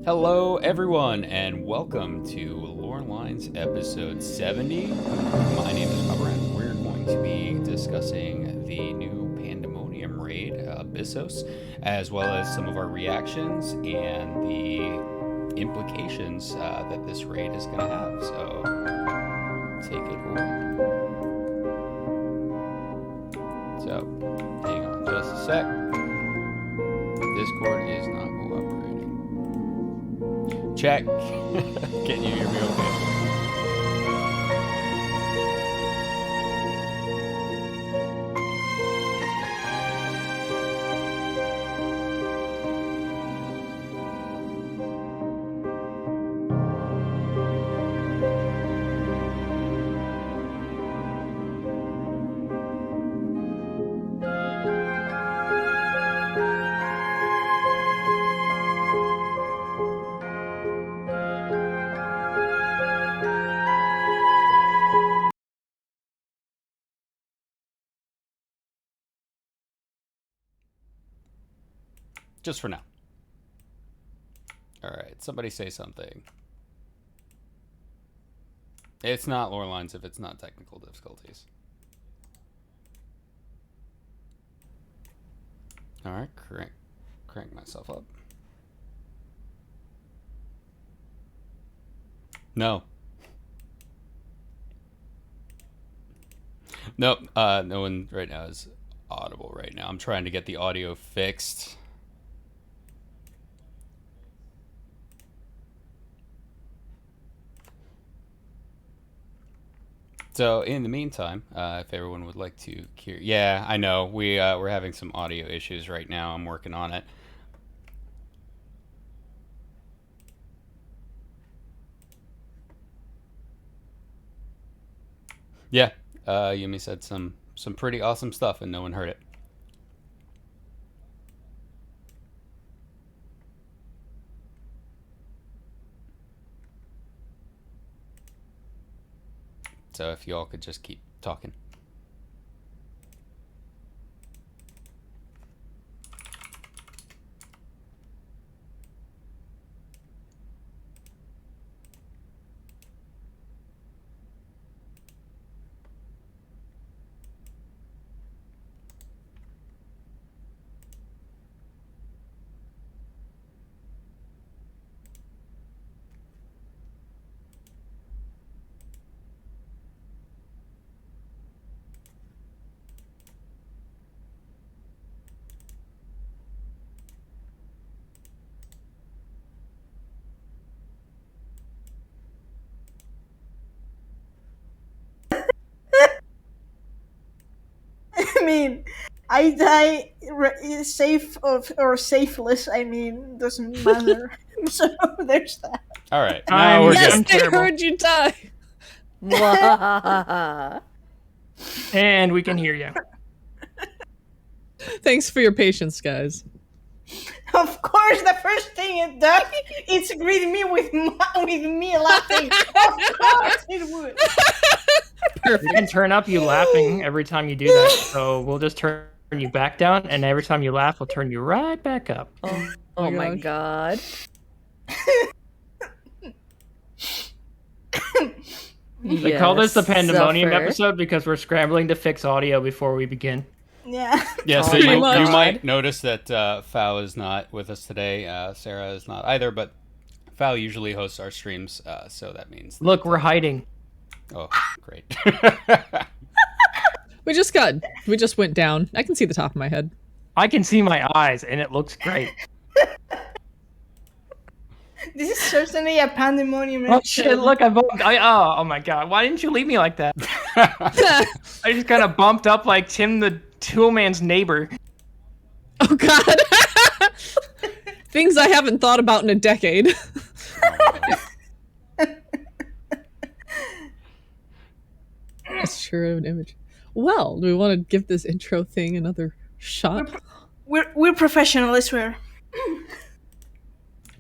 Hello, everyone, and welcome to Lore Lines episode 70. My name is Robert, and we're going to be discussing the new Pandæmonium raid, Bissos, as well as some of our reactions and the implications that this raid is going to have. So, take it away. So, hang on just a sec. Discord is not cooperating. Check. Can you hear me okay? Just for now. Alright, somebody say something. It's not lore lines if it's not technical difficulties. Alright, crank myself up. No. Nope, no one right now is audible right now. I'm trying to get the audio fixed. So in the meantime, if everyone would like to hear, yeah, I know we're having some audio issues right now. I'm working on it. Yeah, Yumi said some pretty awesome stuff, and no one heard it. So if you all could just keep talking. I mean, I die safe or safeless. I mean, doesn't matter. So there's that. All right, now we're yes, good. I heard you die. And we can hear you. Thanks for your patience, guys. Of course, the first thing it does is greet me with me laughing. Of course it would. Perfect. We can turn up you laughing every time you do that. So we'll just turn you back down, and every time you laugh, we'll turn you right back up. Oh my god. They call this the Pandæmonium episode because we're scrambling to fix audio before we begin. Yeah. Yeah, so Pretty you much. might notice that Fao is not with us today. Sarah is not either, but Fao usually hosts our streams, so that means... Look, we're hiding. Oh, great. We just went down. I can see the top of my head. I can see my eyes, and it looks great. This is certainly a pandemonium. Oh shit! Look, I bumped. Oh my god! Why didn't you leave me like that? I just kind of bumped up like Tim the Toolman's neighbor. Oh god. Things I haven't thought about in a decade. That's sure an image. Well, do we want to give this intro thing another shot? We're professional, I swear.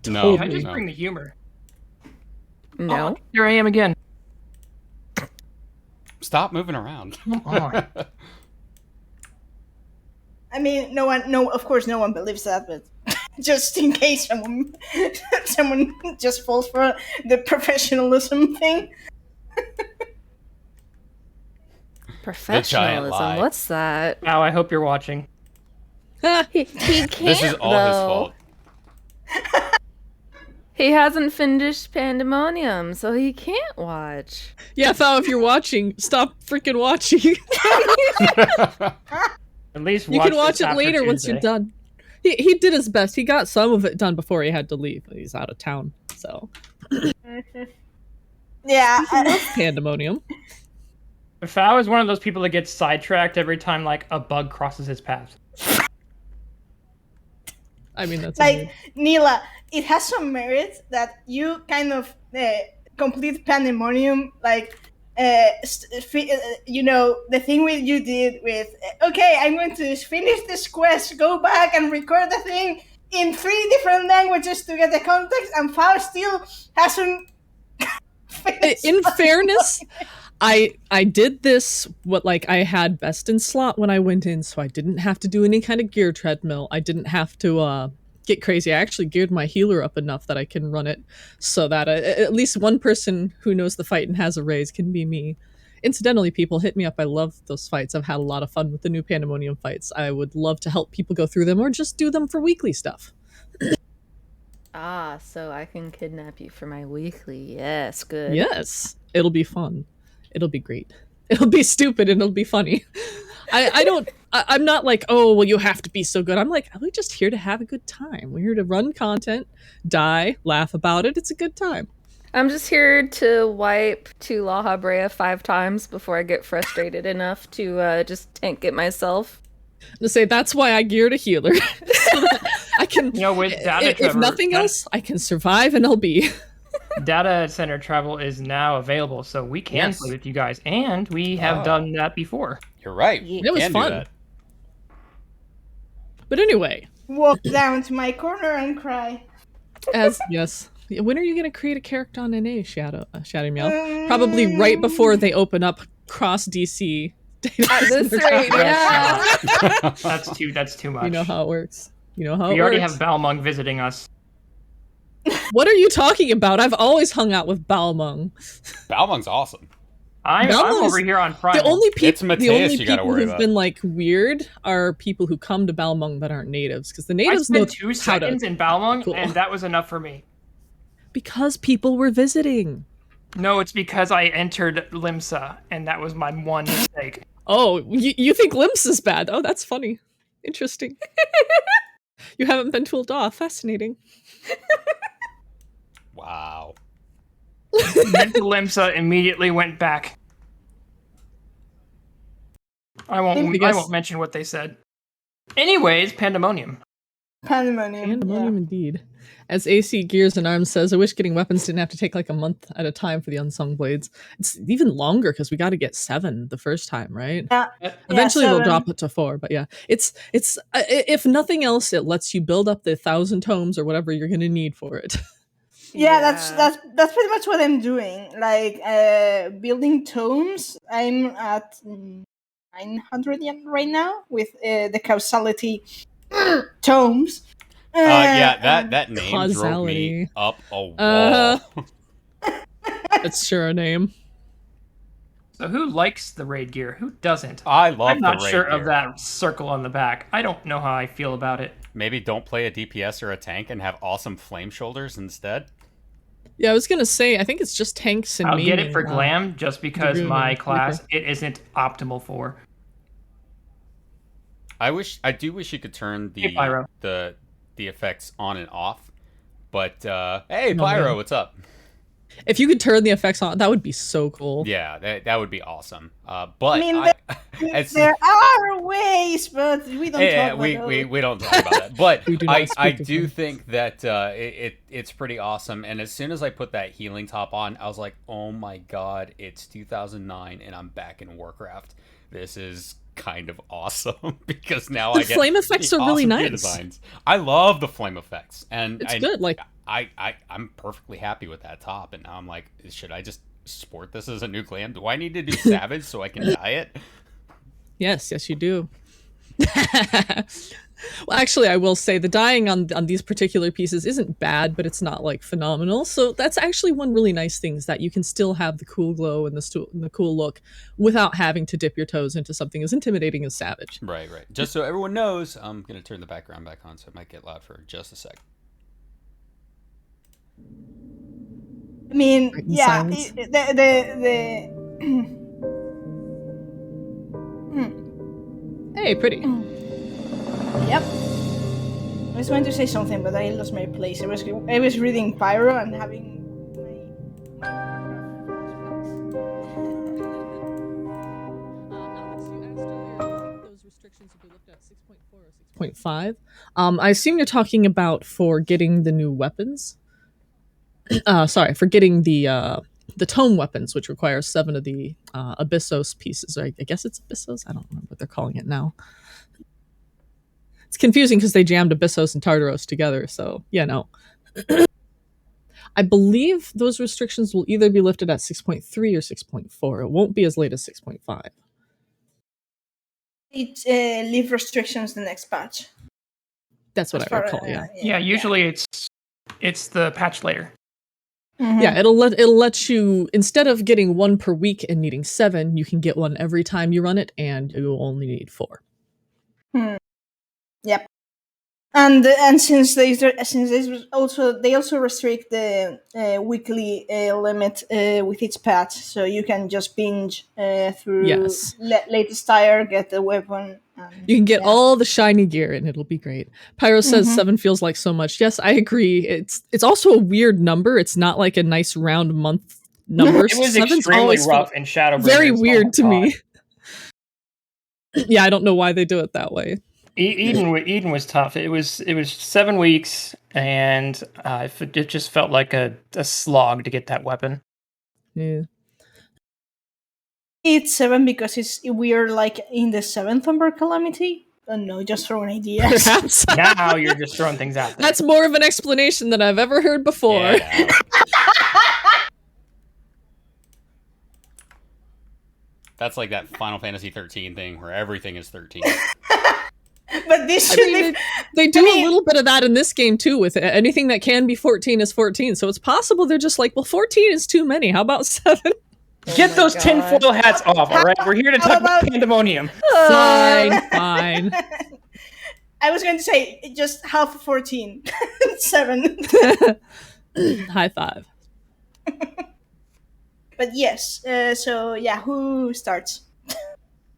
No, I just no. bring the humor. No. Oh, here I am again. Stop moving around. Come on. I mean, of course no one believes that, but just in case someone just falls for the professionalism thing. Professionalism. What's that? Now I hope you're watching. He can't. This is all his fault. He hasn't finished Pandemonium, so he can't watch. Yeah, Thao, if you're watching, stop freaking watching. At least You can watch it later once you're done. He did his best. He got some of it done before he had to leave. He's out of town, so. Yeah. Pandemonium. Fao is one of those people that gets sidetracked every time like a bug crosses his path. I mean, that's like Neela. It has some merit that you kind of complete Pandemonium, like you know, the thing with you did with okay, I'm going to finish this quest, go back and record the thing in 3 different languages to get the context, and Fao still hasn't finished. In fairness, I did this I had best in slot when I went in, so I didn't have to do any kind of gear treadmill. I didn't have to get crazy. I actually geared my healer up enough that I can run it so that at least one person who knows the fight and has a raise can be me. Incidentally, people, hit me up. I love those fights. I've had a lot of fun with the new Pandemonium fights. I would love to help people go through them or just do them for weekly stuff. So I can kidnap you for my weekly. Yes, good. Yes, it'll be fun. It'll be great. It'll be stupid and it'll be funny. I'm not like, oh, well, you have to be so good. I'm like, we're just here to have a good time. We're here to run content, die, laugh about it. It's a good time. I'm just here to wipe 2 La Habrea 5 times before I get frustrated enough to just tank it myself. To say that's why I geared a healer. So that I can, You know, with data if nothing else, I can survive and LB. Data center travel is now available, so we can play with you guys, and we have done that before. You're right. It was Can fun. do that. But anyway, Walk down to my corner and cry. yes. When are you going to create a character on NA, Shadow Meow? Probably right before they open up cross DC. At this rate, yeah. That's too much. You know how it works. We already have Balmung visiting us. What are you talking about? I've always hung out with Balmung. Balmung's awesome. I'm over here on Prime. The only It's Mateus you gotta people worry who've about. been like weird are people who come to Balmung that aren't natives, because the I natives know spent 2 how seconds to. in Balmung, Cool. and that was enough for me. Because people were visiting. No, it's because I entered Limsa, and that was my one mistake. Oh, you think Limps is bad? Oh, that's funny. Interesting. You haven't been tooled off. Fascinating. Wow. Went to Limsa, immediately went back. I won't mention what they said. Anyways, Pandemonium. Pandemonium. Indeed. As AC Gears and Arms says, I wish getting weapons didn't have to take like a month at a time for the unsung blades. It's even longer because we got to get 7 the first time, right? Yeah. Eventually Yeah, we'll 7. drop it to 4, but yeah, it's if nothing else, it lets you build up the 1,000 tomes or whatever you're going to need for it. Yeah, that's pretty much what I'm doing. Like building tomes. I'm at 900 yen right now with the causality tomes. That name drove Causality. me up a wall. It's sure a name. So who likes the raid gear? Who doesn't? I love I'm not the raid sure gear. of that circle on the back. I don't know how I feel about it. Maybe don't play a DPS or a tank and have awesome flame shoulders instead. Yeah, I was going to say, I think it's just tanks and I'll get it maiming, for glam just because Ruin my and class Reaper. it isn't optimal for. I do wish you could turn Hey, Pyro. the effects on and off. But hey, Pyro, man. what's up? If you could turn the effects on, that would be so cool. Yeah, that would be awesome. But I mean, there are ways, but we don't talk about those. we don't talk about that. But We do not I speak of do them. think that it's pretty awesome. And as soon as I put that healing top on, I was like, oh my god, it's 2009 and I'm back in Warcraft. This is kind of awesome because now The I get flame effects the are really awesome gear nice. designs. I love the flame effects, and It's good. Like, I'm perfectly happy with that top. And now I'm like, should I just sport this as a new glam? Do I need to do Savage so I can dye it? yes, you do. Well, actually, I will say the dyeing on these particular pieces isn't bad, but it's not like phenomenal. So that's actually one really nice thing, is that you can still have the cool glow and the cool look without having to dip your toes into something as intimidating as Savage. Right. Just so everyone knows, I'm going to turn the background back on, so it might get loud for just a sec. I mean, Right in yeah, silence. Hey, pretty. Yep. I was going to say something, but I lost my place. I was reading Pyro and having Those restrictions will be lifted at 6.4 or 6.5. I assume you're talking about for getting the new weapons. Sorry, for getting the tome weapons, which requires 7 of the Abyssos pieces. I guess it's Abyssos? I don't remember what they're calling it now. It's confusing because they jammed Abyssos and Tartaros together, so yeah, no. I believe those restrictions will either be lifted at 6.3 or 6.4. It won't be as late as 6.5. it leave restrictions the next patch. That's what As I far recall, as- yeah. Yeah, usually it's the patch later. Mhm. Yeah, it'll let you, instead of getting 1 per week and needing 7, you can get 1 every time you run it, and you will only need 4. Yep. And since they also restrict the weekly limit with each patch, so you can just binge through Yes. latest tire, get the weapon. You can get all the shiny gear, and it'll be great. Pyro says 7 feels like so much. Yes, I agree. It's also a weird number. It's not like a nice round month number. It was 7's extremely always rough in Shadowbringers. very weird Oh to my me. Yeah, I don't know why they do it that way. Eden was tough. It was 7 weeks, and it just felt like a slog to get that weapon. Yeah. It's 7 because we're like in the 7th Umber Calamity. Oh no, just throwing ideas. Perhaps. Now you're just throwing things out there. That's more of an explanation than I've ever heard before. Yeah. That's like that Final Fantasy 13 thing where everything is 13. But this I should mean, be. they do a little bit of that in this game too, with anything that can be 14 is 14. So it's possible they're just like, well, 14 is too many. How about 7? Get those tinfoil hats off, all right? We're here to How talk about about- Pandemonium. Fine. I was going to say just half of 14, 7. High 5. But yes, so yeah, who starts?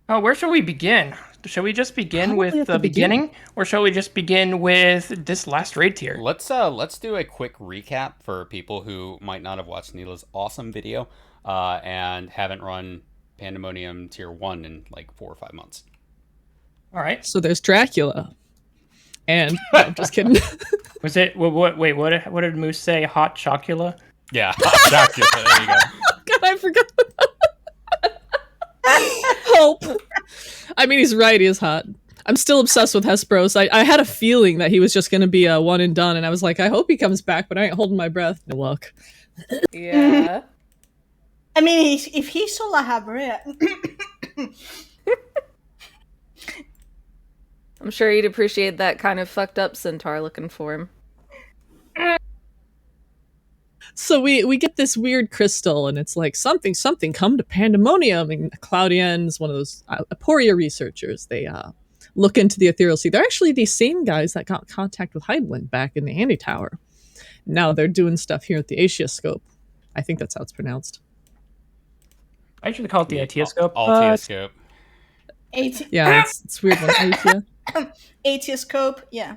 Oh, where shall we begin? Shall we just begin Probably with at the the beginning. beginning, or shall we just begin with this last raid tier? Let's do a quick recap for people who might not have watched Neela's awesome video and haven't run Pandemonium Tier 1 in like 4 or 5 months. All right. So there's Dracula. And no, I'm just kidding. Was it? Wait, what did Moose say? Hot chocula? Yeah, Dracula. There you go. God, I forgot. Help. I mean, he's right. He is hot. I'm still obsessed with Hesperos. I had a feeling that he was just going to be a one and done, and I was like, I hope he comes back, but I ain't holding my breath. No luck. Yeah. I mean, if he saw La Habrea, I'm sure he'd appreciate that kind of fucked up centaur looking for him. So we get this weird crystal, and it's like something come to Pandemonium. And Claudien's one of those Aporia researchers. They look into the ethereal sea. They're actually the same guys that got in contact with Heidland back in the Anti Tower. Now they're doing stuff here at the Asioscope. I think that's how it's pronounced. I usually call it the Etioscope. Altioscope. Yeah, it's weird one. Atia. Atioscope, yeah.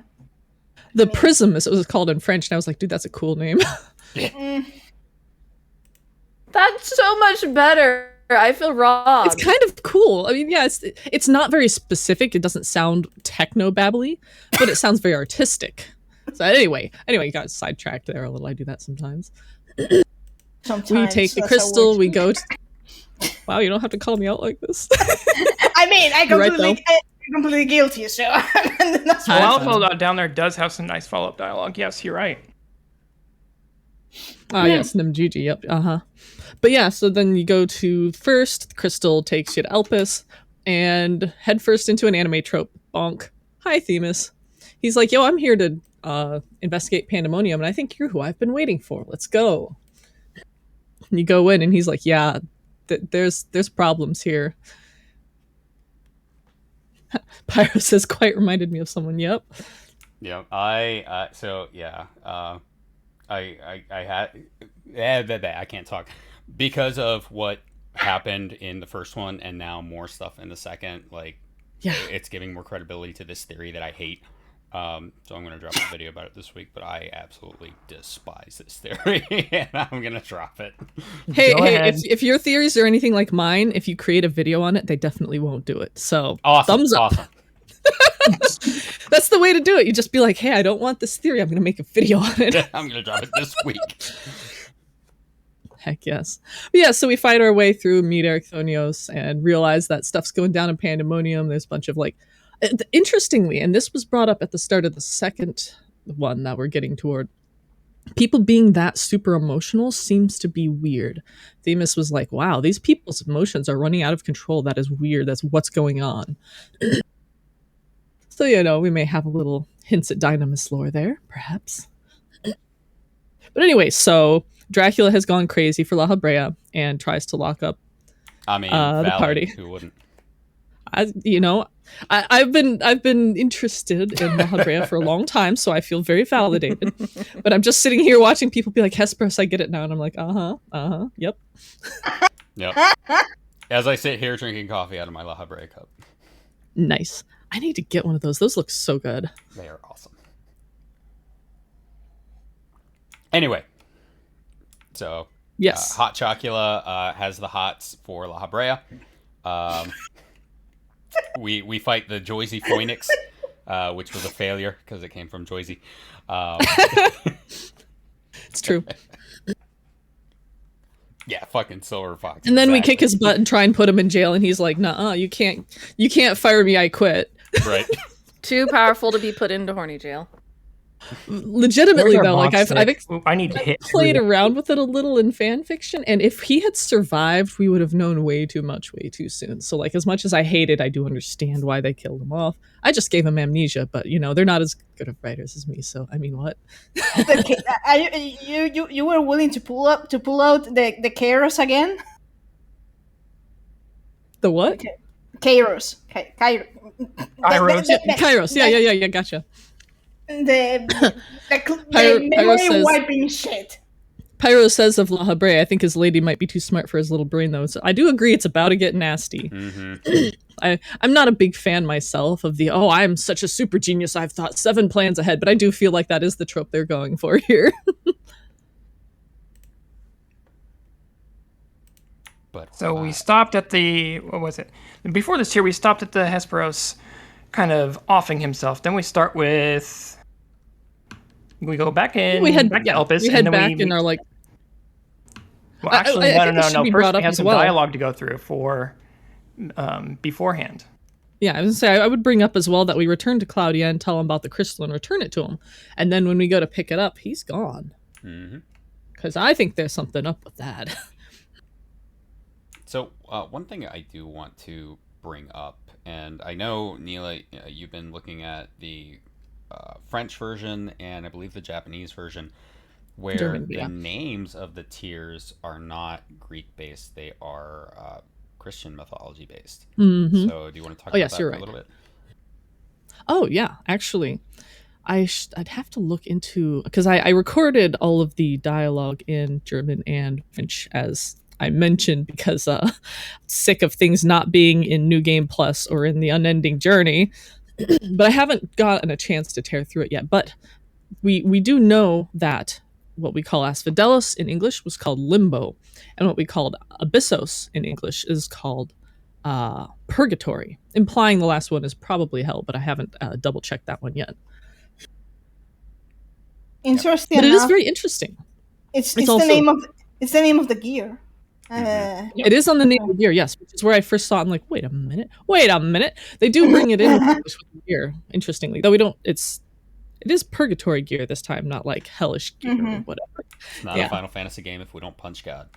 The Prism is what it was called in French, and I was like, dude, that's a cool name. That's so much better. I feel robbed. It's kind of cool. I mean, yeah, it's not very specific. It doesn't sound techno-babbly, but it sounds very artistic. So anyway, you got sidetracked there a little. I do that sometimes. Sometimes We take the that's crystal, how we go to... Wow, you don't have to call me out like this. I mean, You're right, I'm completely guilty, so that's Hi. why. Alpha down there does have some nice follow-up dialogue. Yes, you're right. Yes, Nimgigi, yep, But yeah, so then you go to first, the crystal takes you to Elpis, and head first into an anime trope. Bonk. Hi, Themis. He's like, yo, I'm here to investigate Pandæmonium, and I think you're who I've been waiting for. Let's go. And you go in, and he's like, yeah, there's problems here. Pyro says, quite reminded me of someone. Yep. Yeah, I had I can't talk because of what happened in the first one and now more stuff in the second. Like, it's giving more credibility to this theory that I hate. So I'm going to drop a video about it this week, but I absolutely despise this theory, and I'm going to drop it. Hey, if your theories are anything like mine, if you create a video on it, they definitely won't do it. So thumbs up. Awesome. That's the way to do it. You just be like, hey, I don't want this theory. I'm going to make a video on it. I'm going to drop it this week. Heck yes. But yeah, so we fight our way through, meet Ericthonios, and realize that stuff's going down in Pandæmonium. There's a bunch of like, interestingly, and this was brought up at the start of the second one that we're getting toward, people being that super emotional seems to be weird. Themis was like, wow, these people's emotions are running out of control. That is weird. That's what's going on. So, you know, we may have a little hints at Dynamis lore there, perhaps. But anyway, so Dracula has gone crazy for La Habrea and tries to lock up the party. Who wouldn't? I've been interested in La Habrea for a long time, so I feel very validated. But I'm just sitting here watching people be like, Hesperus, I get it now. And I'm like, yep. Yep. As I sit here drinking coffee out of my La Habrea cup. Nice. I need to get one of those. Those look so good. They are awesome. Anyway, so yes, Hot Chocula has the hots for La Habrea. We fight the Joyzy Phoenix, which was a failure because it came from Joyzy. It's true. Yeah, fucking Silver Fox. And then we kick his butt and try and put him in jail, and he's like, "Nuh-uh, you can't fire me. I quit." Right. Too powerful to be put into horny jail. Legitimately though, like I need to hit played around with it a little in fan fiction, and if he had survived, we would have known way too much way too soon. So like, as much as I hate it, I do understand why they killed him off. I just gave him amnesia, but you know, they're not as good of writers as me, so I mean, what? You were willing to pull out the Kairos again? The what? Kairos. Kairos. Yeah, gotcha. The memory wiping shit. Pyro says of La Habrea, I think his lady might be too smart for his little brain, though. So I do agree it's about to get nasty. Mm-hmm. I'm not a big fan myself of the, I'm such a super genius, I've thought 7 plans ahead, but I do feel like that is the trope they're going for here. So we stopped at the, what was it? Before this here, we stopped at the Hesperos kind of offing himself. Then we start with, we go back in, back to Elpis. We head back and are like... Well, actually, no. First, we have some dialogue to go through for beforehand. Yeah, I was going to say, I would bring up as well that we return to Claudia and tell him about the crystal and return it to him. And then when we go to pick it up, he's gone. Because I think there's something up with that. So one thing I do want to bring up, and I know, Neela, you've been looking at the French version and I believe the Japanese version, where German, the names of the tiers are not Greek-based. They are Christian mythology-based. Mm-hmm. So do you want to talk about that for a little bit? Oh, yeah. Actually, I'd have to look into... Because I recorded all of the dialogue in German and French, as I mentioned, because sick of things not being in New Game Plus or in the Unending Journey. But I haven't gotten a chance to tear through it yet. But we do know that what we call Asphodelos in English was called Limbo, and what we called Abyssos in English is called Purgatory, implying the last one is probably Hell, but I haven't double-checked that one yet. Interesting. But it is very interesting. It's also the name of the gear. It is on the name of the gear, yes, which is where I first saw it. I'm like, wait a minute. They do bring it in with the gear, interestingly, though it is purgatory gear this time, not like hellish gear or whatever. It's not a Final Fantasy game if we don't punch God.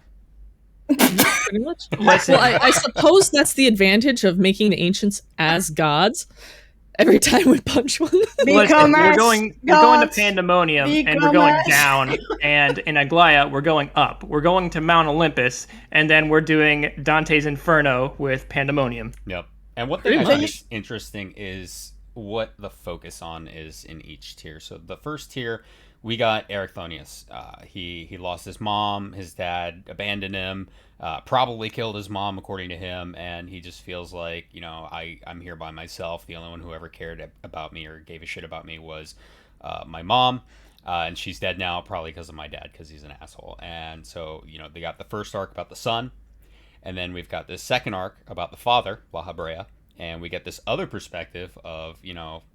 Pretty much. Well, I suppose that's the advantage of making the ancients as gods, every time we punch one. Listen, we're going to Pandemonium, and we're going down, and in Aglaia, we're going up. We're going to Mount Olympus, and then we're doing Dante's Inferno with Pandemonium. Yep. And one thing I think is interesting is what the focus on is in each tier. So the first tier, we got Ericthonius. He lost his mom. His dad abandoned him. Probably killed his mom, according to him, and he just feels like, I'm here by myself. The only one who ever cared about me or gave a shit about me was my mom, and she's dead now, probably because of my dad, because he's an asshole. And so, they got the first arc about the son, and then we've got this second arc about the father, La Habrea, and we get this other perspective of,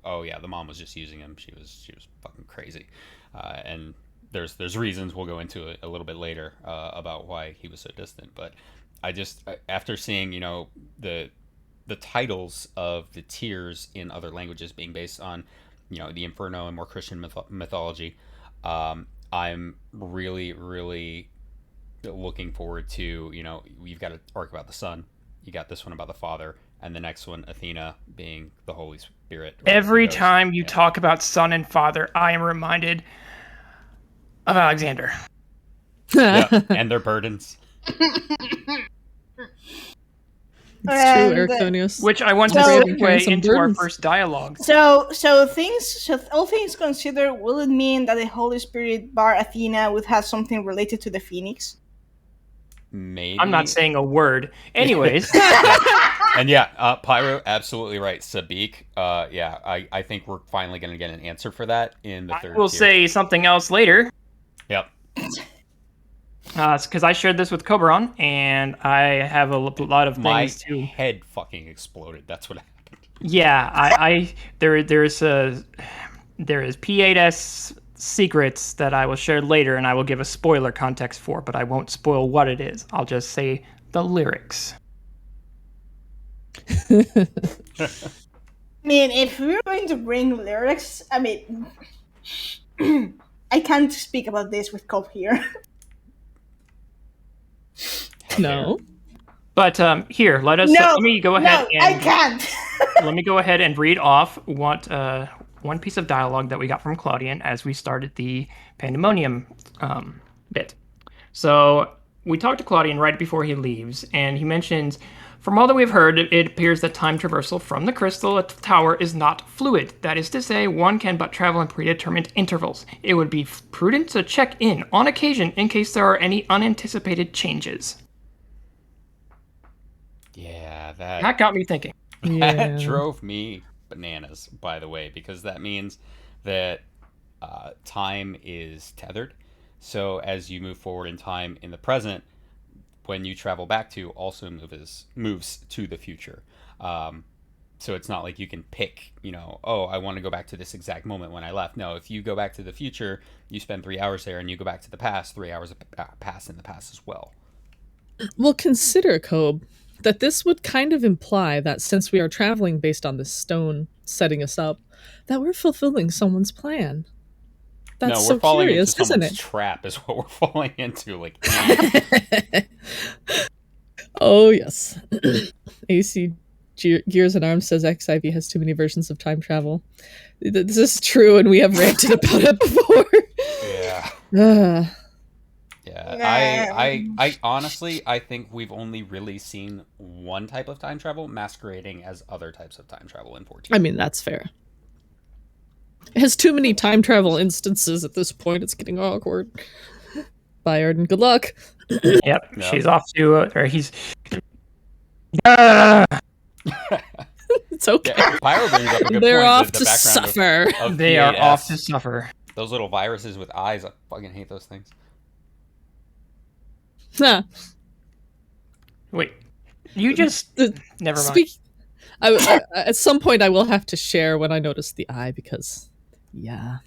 oh yeah, the mom was just using him. She was fucking crazy, and there's reasons we'll go into it a little bit later about why he was so distant. But I just, after seeing, the titles of the tiers in other languages being based on, the Inferno and more Christian mythology, I'm really, really looking forward to, you've got an arc about the son, you got this one about the father, and the next one, Athena, being the Holy Spirit. Every time you talk about son and father, I am reminded of Alexander. And their burdens. It's true, Ericthonius. Which I want to segue into our first dialogue. So all things considered, will it mean that the Holy Spirit bar Athena would have something related to the Phoenix? Maybe. I'm not saying a word. Anyways. And Pyro, absolutely right. Sabik, I think we're finally going to get an answer for that in the third We'll tier. say something else later. Yep. Because I shared this with Coberon, and I have a lot of things to... My head fucking exploded. That's what happened. Yeah, there is P8S secrets that I will share later, and I will give a spoiler context for, but I won't spoil what it is. I'll just say the lyrics. I mean, if we're going to bring lyrics, I mean, I can't speak about this with Cobb here. No. But here, let me go ahead and... I can't! Let me go ahead and read off what one piece of dialogue that we got from Claudian as we started the Pandemonium bit. So we talked to Claudian right before he leaves, and he mentions, from all that we've heard, it appears that time traversal from the crystal at the tower is not fluid. That is to say, one can but travel in predetermined intervals. It would be prudent to check in on occasion in case there are any unanticipated changes. Yeah, that got me thinking. That drove me bananas, by the way, because that means that time is tethered. So as you move forward in time in the present, when you travel back to also moves to the future. So it's not like you can pick, I want to go back to this exact moment when I left. No, if you go back to the future, you spend 3 hours there, and you go back to the past, 3 hours pass in the past as well. Well, consider, Cobe, that this would kind of imply that since we are traveling based on this stone setting us up, that we're fulfilling someone's plan. That's we're so falling curious, into someone's isn't it? trap is what we're falling into. Like, oh, yes. AC Gears and Arms says XIV has too many versions of time travel. This is true, and we have ranted about it before. Yeah. I honestly, I think we've only really seen one type of time travel masquerading as other types of time travel in 14. I mean, that's fair. It has too many time travel instances at this point. It's getting awkward. Bye, Arden. Good luck. Yep, no. She's off to, or he's... It's okay. Yeah, Pyro brings up a good They're point. off The to background suffer. Of they P8S. Are off to suffer. Those little viruses with eyes, I fucking hate those things. Huh. Wait, you just... Never mind. At some point, I will have to share when I notice the eye, because, yeah.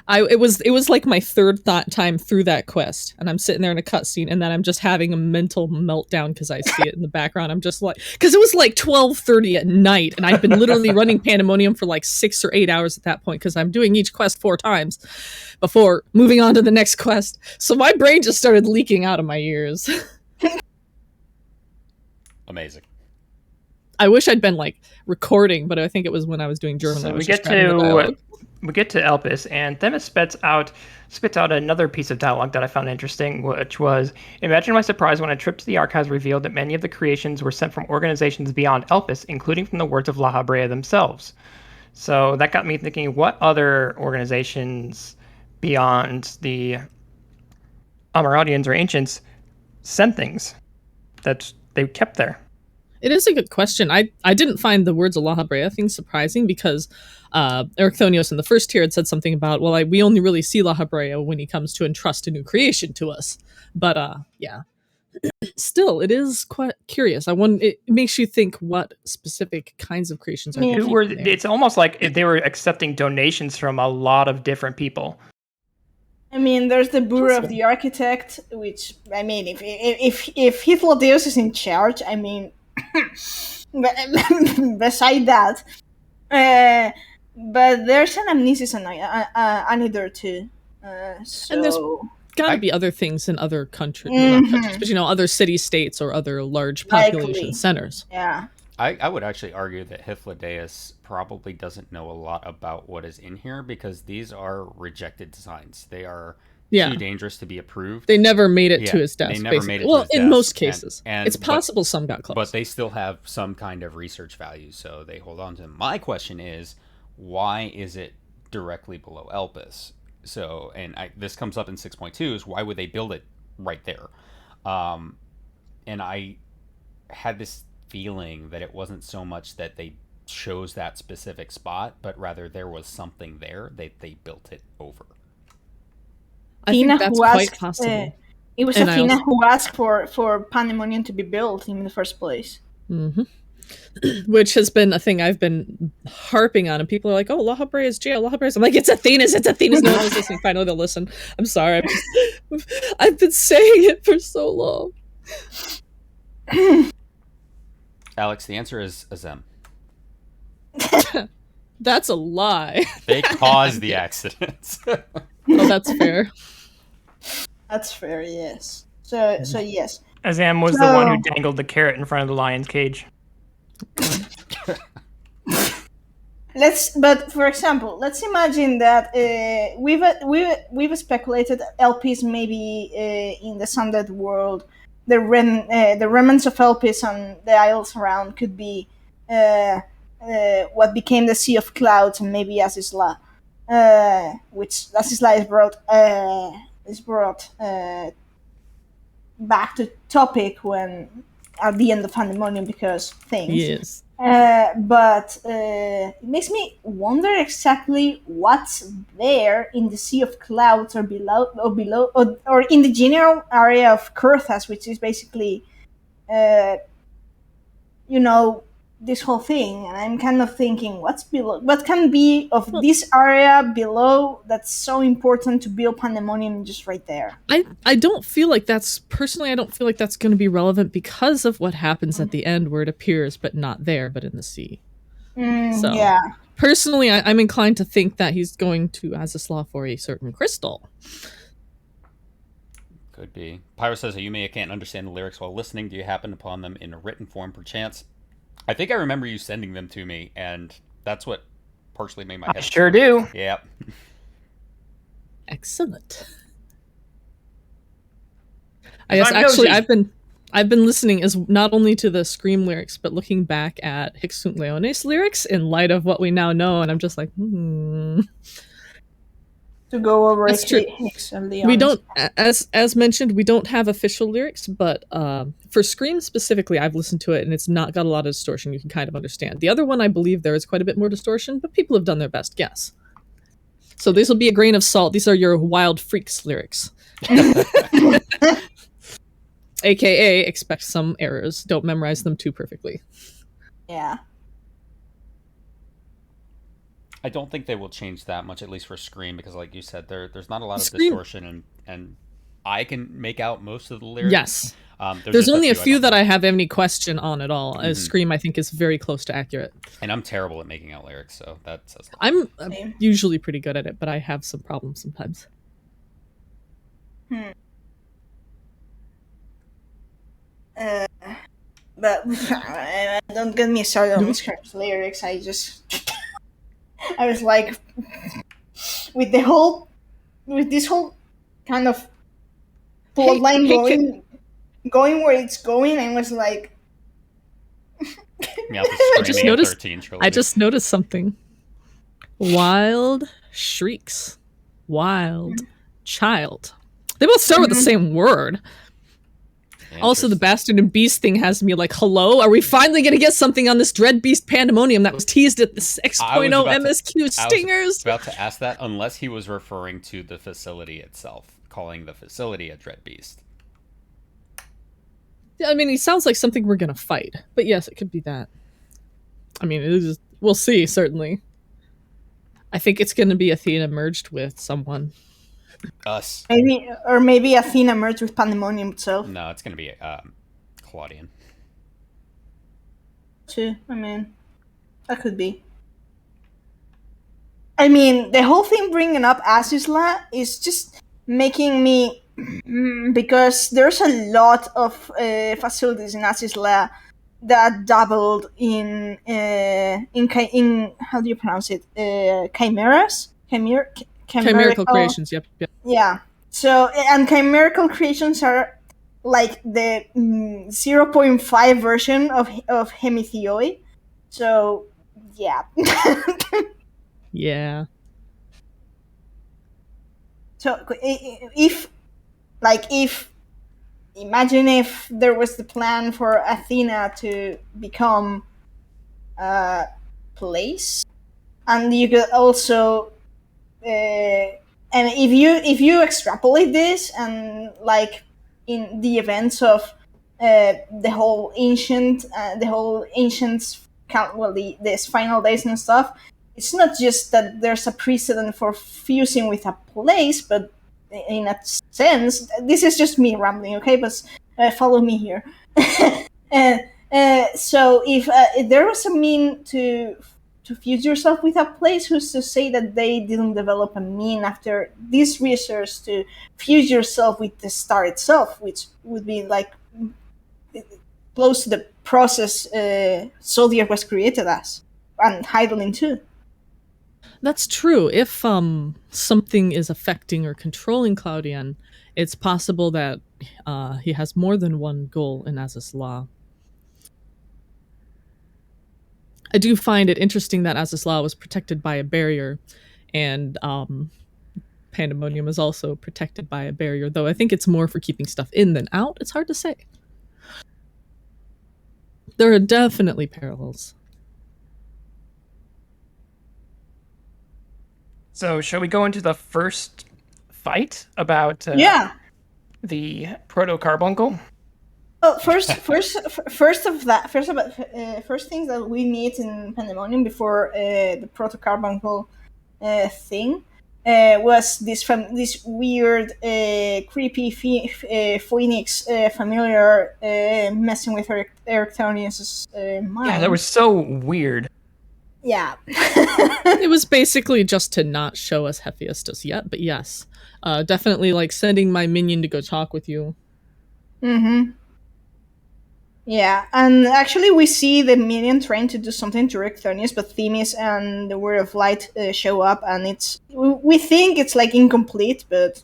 It was like my third time through that quest, and I'm sitting there in a cutscene, and then I'm just having a mental meltdown because I see it in the background. I'm just like, because it was like 12:30 at night, and I've been literally running Pandemonium for like 6 or 8 hours at that point, because I'm doing each quest 4 times before moving on to the next quest. So my brain just started leaking out of my ears. Amazing. I wish I'd been like recording, but I think it was when I was doing German. So I was we get to Elpis, and Themis spits out another piece of dialogue that I found interesting, which was, imagine my surprise when a trip to the archives revealed that many of the creations were sent from organizations beyond Elpis, including from the words of La Habrea themselves. So that got me thinking, what other organizations beyond the Amaradians or Ancients sent things that they kept there? It is a good question. I didn't find the words of La Habrea thing surprising because Erichthonios in the first tier had said something about, well, we only really see La Habrea when he comes to entrust a new creation to us. But yeah. Still, it is quite curious. It makes you think what specific kinds of creations are there. It's almost like they were accepting donations from a lot of different people. I mean, there's the Bureau of the Architect, which, I mean, if Hythlodeus is in charge, I mean, beside that, but there's an amnesis anidor too. So... And there's got to be other things in other countries, but other city-states or other large population centers. Yeah. I would actually argue that Hythlodeus probably doesn't know a lot about what is in here because these are rejected designs. They are too dangerous to be approved. They never made it to his desk. They never made it to his desk. Well, in most cases. And it's possible some got close. But they still have some kind of research value, so they hold on to them. My question is, why is it directly below Elpis? So, and this comes up in 6.2, is why would they build it right there? And I had this feeling that it wasn't so much that they chose that specific spot, but rather there was something there that they built it over. I think that's quite possible. It was Athena who asked for Pandæmonium to be built in the first place. Mm-hmm. Which has been a thing I've been harping on, and people are like, "Oh, La Habrea's jail, La Habrea's." I'm like, "It's Athena's. No one was listening. Fine, they'll listen. I'm sorry. I've been saying it for so long." Alex, the answer is Azem. That's a lie. They caused the accidents. Well, that's fair. That's fair, yes. So yes. Azem was the one who dangled the carrot in front of the lion's cage. But for example, let's imagine that we've speculated LPs maybe in the Sundead world, the remnants of LPs on the isles around could be what became the Sea of Clouds, and maybe Azizla, which Azizla is brought back to topic when at the end of Pandæmonium because things. Yes. But it makes me wonder exactly what's there in the Sea of Clouds or below or in the general area of Kurthas, which is basically, this whole thing. And I'm kind of thinking, what's below? What can be of this area below that's so important to build Pandæmonium just right there? I don't feel like that's going to be relevant because of what happens at the end where it appears, but not there, but in the sea. Yeah. Personally, I'm inclined to think that he's going to Azizla for a certain crystal. Could be. Pyro says that Yumeya can't understand the lyrics while listening. Do you happen upon them in a written form perchance? I think I remember you sending them to me, and that's what partially made my head. I sure do. Yeah. Excellent. I've been listening as not only to the Scream lyrics, but looking back at Hic Sunt Leones lyrics in light of what we now know, and I'm just like, To go over That's true. We don't, as mentioned, we don't have official lyrics, but for Scream specifically, I've listened to it, and it's not got a lot of distortion. You can kind of understand. The other one, I believe there is quite a bit more distortion, but people have done their best guess. So this will be a grain of salt. These are your Wild Freaks lyrics. AKA, expect some errors. Don't memorize them too perfectly. Yeah. I don't think they will change that much, at least for Scream, because like you said, there's not a lot of distortion, and I can make out most of the lyrics. Yes. There's only a few that I have any question on at all. As Scream, I think, is very close to accurate. And I'm terrible at making out lyrics, so that says a lot. I'm usually pretty good at it, but I have some problems sometimes. But don't get me started on these kind of lyrics. I was like, with this whole kind of plotline going where it's going, I was like, I just noticed something. Wild shrieks. Wild child. They both start with the same word. Also, the Bastard and Beast thing has me like, hello? Are we finally going to get something on this Dread Beast Pandemonium that was teased at the 6.0 MSQ Stingers? I was about to ask that, unless he was referring to the facility itself, calling the facility a Dread Beast. I mean, he sounds like something we're going to fight. But yes, it could be that. I mean, we'll see, certainly. I think it's going to be Athena merged with someone. Us. Maybe Athena merged with Pandemonium itself. No, it's going to be Claudian. Too. I mean, that could be. I mean, the whole thing bringing up Azizla is just making me... because there's a lot of facilities in Azizla that dabbled in how do you pronounce it? Chimeras? Chimerical creations, yep. Yeah. So, and chimerical creations are like the 0.5 version of Hemitheoi. So, yeah. Yeah. So, imagine if there was the plan for Athena to become a place, and you could also, and if you extrapolate this, and like in the events of the whole ancients, this final days and stuff, it's not just that there's a precedent for fusing with a place, but in a sense, this is just me rambling, okay? But follow me here. So if there was a mean to fuse yourself with a place, who's to say that they didn't develop a mean after this research to fuse yourself with the star itself, which would be like close to the process Zodiac was created as, and Heidelin too. That's true. If something is affecting or controlling Claudian, it's possible that he has more than one goal in Azizla. I do find it interesting that Azizla was protected by a barrier, and Pandemonium is also protected by a barrier, though I think it's more for keeping stuff in than out. It's hard to say. There are definitely parallels. So, shall we go into the first fight about the proto-carbuncle? Well, first things that we meet in Pandemonium before the proto-carbuncle thing was this weird, creepy phoenix familiar messing with Erectonius' mind. Yeah, that was so weird. Yeah. It was basically just to not show us Hephaestus yet, but yes. Definitely like sending my minion to go talk with you. Mm-hmm. Yeah, and actually we see the minion trying to do something to Erectonius, but Themis and the Word of Light show up, and we think it's like incomplete, but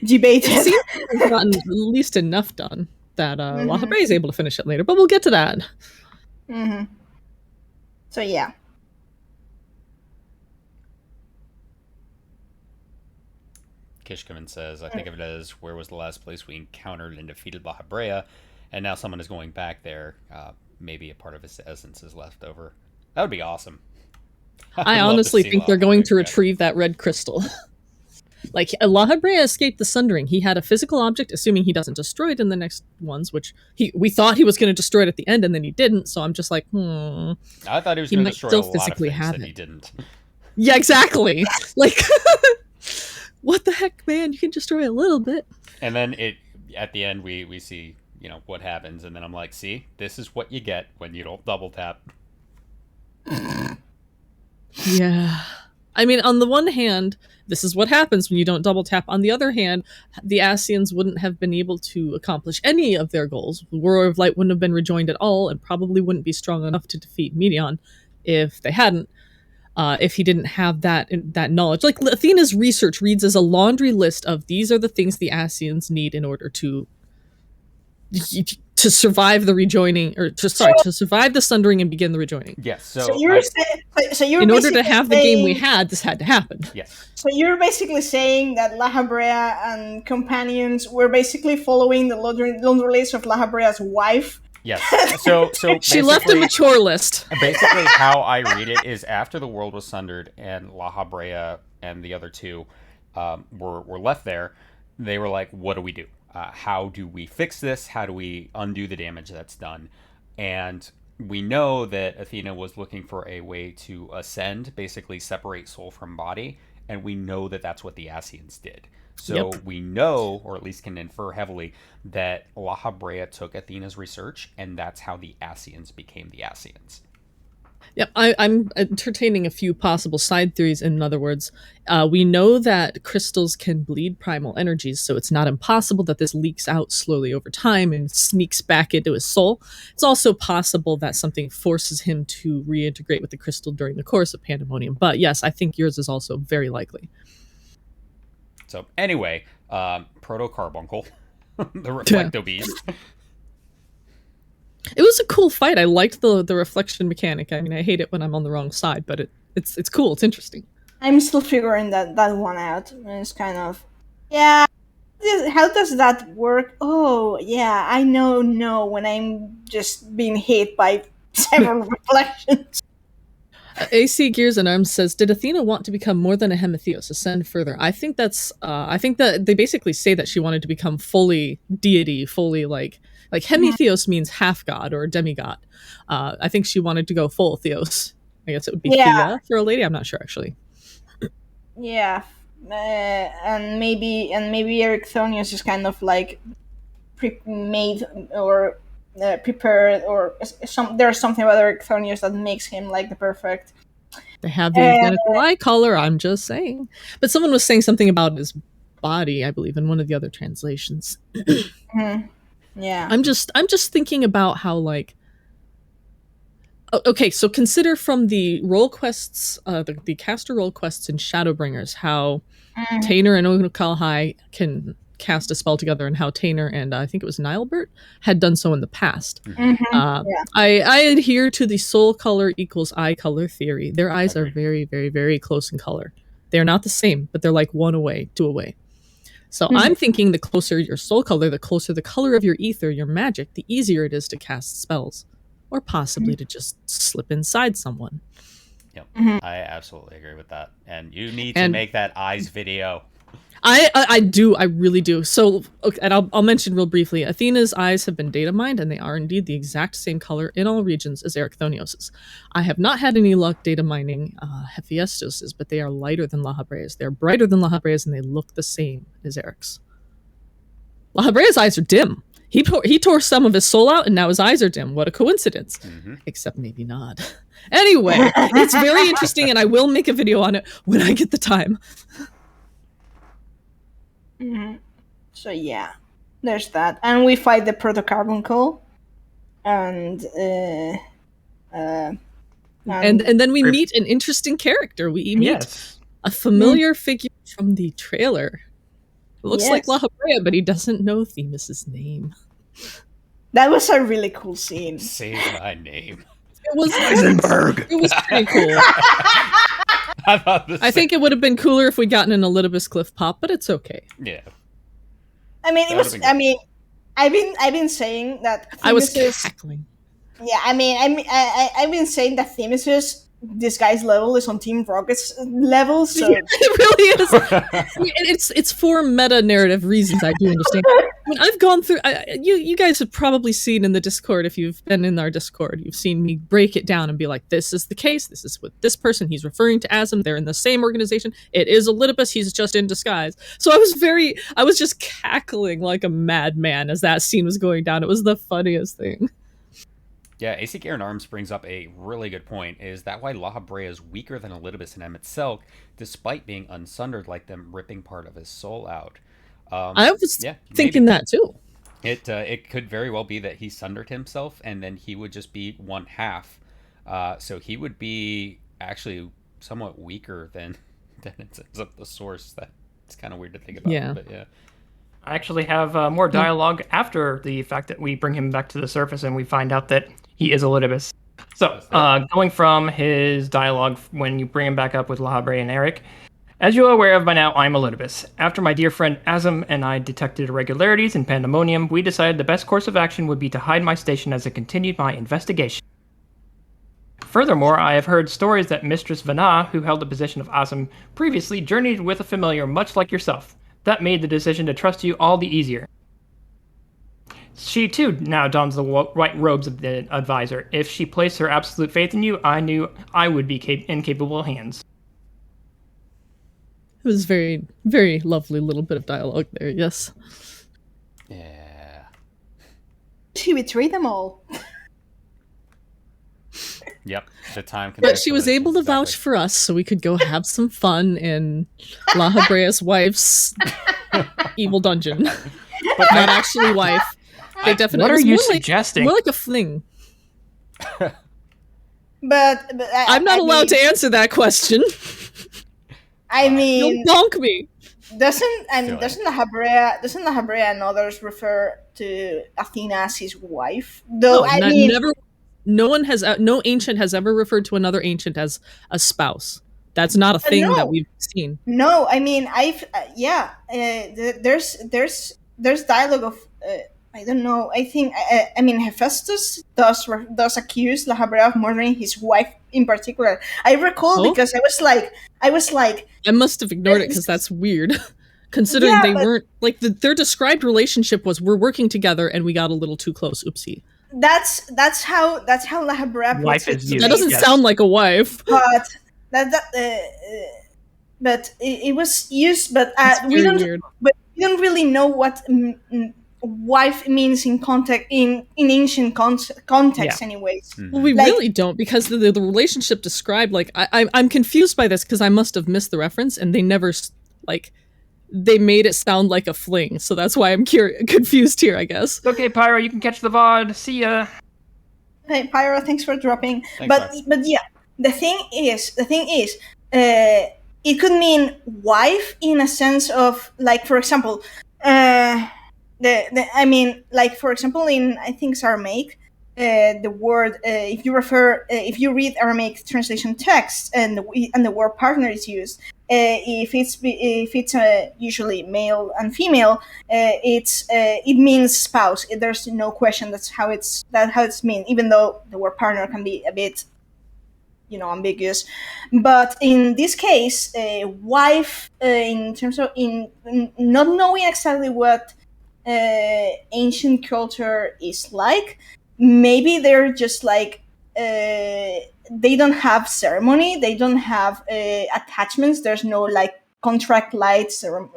debated. It seems we've gotten at least enough done that La Habrea is able to finish it later, but we'll get to that. Mm-hmm. So yeah. Kishkaman says, I think of it as, where was the last place we encountered and defeated La Habrea, and now someone is going back there. Maybe a part of his essence is left over. That would be awesome. I honestly think they're going to retrieve that red crystal. Like, La Habrea escaped the Sundering. He had a physical object, assuming he doesn't destroy it in the next ones, which we thought he was going to destroy it at the end, and then he didn't, so I'm just like, I thought he was going to destroy a lot of things that he didn't. Yeah, exactly. Like, what the heck, man? You can destroy a little bit. And then at the end, we see, what happens, and then I'm like, see, this is what you get when you don't double tap. Yeah. I mean, on the one hand, this is what happens when you don't double tap. On the other hand, the Ascians wouldn't have been able to accomplish any of their goals. The Warrior of Light wouldn't have been rejoined at all, and probably wouldn't be strong enough to defeat Medion if they hadn't. If he didn't have that knowledge. Like, Athena's research reads as a laundry list of these are the things the Ascians need in order to survive the rejoining, or to survive the sundering and begin the rejoining. Yes. So you're in order to have the game we had, this had to happen. Yes. So you're basically saying that La Habrea and companions were basically following the laundry list of La Habrea's wife. Yes. So she left a mature list. Basically, how I read it is after the world was sundered and La Habrea and the other two were left there, they were like, what do we do? How do we fix this? How do we undo the damage that's done? And we know that Athena was looking for a way to ascend, basically separate soul from body, and we know that that's what the Ascians did. So we know, or at least can infer heavily, that La Habrea took Athena's research, and that's how the Ascians became the Ascians. Yep, I'm entertaining a few possible side theories. In other words, we know that crystals can bleed primal energies, so it's not impossible that this leaks out slowly over time and sneaks back into his soul. It's also possible that something forces him to reintegrate with the crystal during the course of Pandæmonium. But yes, I think yours is also very likely. So anyway, Proto-Carbuncle, the Reflecto Beast. It was a cool fight. I liked the reflection mechanic. I mean, I hate it when I'm on the wrong side, but it's cool. It's interesting. I'm still figuring that one out. It's kind of, yeah. How does that work? Oh, yeah. I know when I'm just being hit by several reflections. AC Gears and Arms says, did Athena want to become more than a Hemitheos, ascend further? I think that they basically say that she wanted to become fully deity, fully like Hemitheos means half god or demigod. I think she wanted to go full Theos. I guess it would be Thea for a lady. I'm not sure actually. Yeah, and maybe Erichthonius is kind of like pre-made or prepared, or there's something about Erichthonius that makes him like the perfect. They have the identical eye color. I'm just saying. But someone was saying something about his body, I believe, in one of the other translations. Yeah. I'm just thinking about how, like, okay, so consider from the role quests, the caster role quests in Shadowbringers, how Tainer and Onukalhai can cast a spell together, and how Tainer and I think it was Nilebert had done so in the past. I adhere to the soul color equals eye color theory. Their eyes are very, very, very close in color. They're not the same, but they're like one away, two away. So I'm thinking the closer your soul color, the closer the color of your ether, your magic, the easier it is to cast spells. Or possibly to just slip inside someone. Yep, I absolutely agree with that. And you need to make that eyes video. I do, I really do. So, okay, and I'll mention real briefly, Athena's eyes have been data mined, and they are indeed the exact same color in all regions as Erichthonios's. I have not had any luck data mining Hephaestos's, but they are lighter than La Habrea's. They're brighter than La Habrea's, and they look the same as Eric's. La Habrea's eyes are dim. He tore some of his soul out, and now his eyes are dim. What a coincidence. Except maybe not. Anyway, it's very interesting, and I will make a video on it when I get the time. So yeah, there's that. And we fight the Proto-Carbuncle. And then we meet an interesting character. We meet a familiar figure from the trailer. Looks like La Habrea, but he doesn't know Themis's name. That was a really cool scene. Say my name. It was Heisenberg. It was pretty cool. I think it would have been cooler if we'd gotten an Olympus Cliff pop, but it's okay. Yeah. I mean, it was. I mean, I've been saying that. Themis I was cackling. Yeah, I've been saying that Themis' disguise level is on Team Rocket's level, so it really is. It's for meta narrative reasons. I do understand. When I've gone through, you guys have probably seen in the Discord, if you've been in our Discord, you've seen me break it down and be like, "This is the case. This is with this person. He's referring to as him. They're in the same organization. It is Olympus. He's just in disguise." So I was just cackling like a madman as that scene was going down. It was the funniest thing. Yeah, AC Garen Arms brings up a really good point. Is that why La Habrea is weaker than Elidibus and Emmett Selk, despite being unsundered like them, ripping part of his soul out? I was Yeah, thinking maybe. that too. It could very well be that he sundered himself, and then he would just be one half. So he would be actually somewhat weaker than in terms of the source. That's kind of weird to think about. Yeah. But yeah. I actually have more dialogue after the fact that we bring him back to the surface and we find out that he is Elidibus. So, going from his dialogue when you bring him back up with La Habrea and Eric, as you are aware of by now, I'm Elidibus. After my dear friend Azam and I detected irregularities in Pandæmonium, we decided the best course of action would be to hide my station as I continued my investigation. Furthermore, I have heard stories that Mistress Vana, who held the position of Azam previously, journeyed with a familiar much like yourself. That made the decision to trust you all the easier. She too now dons the white robes of the advisor. If she placed her absolute faith in you, I knew I would be in capable hands. It was very, very lovely little bit of dialogue there, yes. Yeah. She betrayed them all. Yep. The time. But she was able to vouch for us, so we could go have some fun in La Habrea's wife's evil dungeon. But not actually wife. They definitely. What are you suggesting? More like a fling. But I'm not allowed to answer that question. I mean, don't bonk me. Doesn't La Habrea and others refer to Athena as his wife? Though never. No ancient has ever referred to another ancient as a spouse. That's not a thing that we've seen. No, I mean there's dialogue of I don't know. I think I mean Hephaestus does accuse La Habrea of murdering his wife in particular. I recall because I was like I must have ignored it because that's weird. Considering they weren't like their described relationship was we're working together and we got a little too close. Oopsie. That's how La Habrea puts it. That doesn't sound like a wife. But but it was used. But we don't really know what wife means in context in ancient context, anyways. Mm-hmm. Well, we really don't because the relationship described. Like I'm confused by this because I must have missed the reference and they never they made it sound like a fling, so that's why I'm confused here, I guess. Okay, Pyro, you can catch the VOD. See ya. Hey, Pyro, thanks for dropping. But yeah, the thing is, it could mean wife in a sense of like, for example, for example, in I think it's Aramaic, the word if you read Aramaic translation text and the word partner is used. If it's usually male and female, it means spouse. There's no question. That's how it's mean. Even though the word partner can be a bit, ambiguous, but in this case, wife, in terms of in not knowing exactly what ancient culture is like, maybe they're just like. They don't have ceremony. They don't have attachments. There's no like contract lights or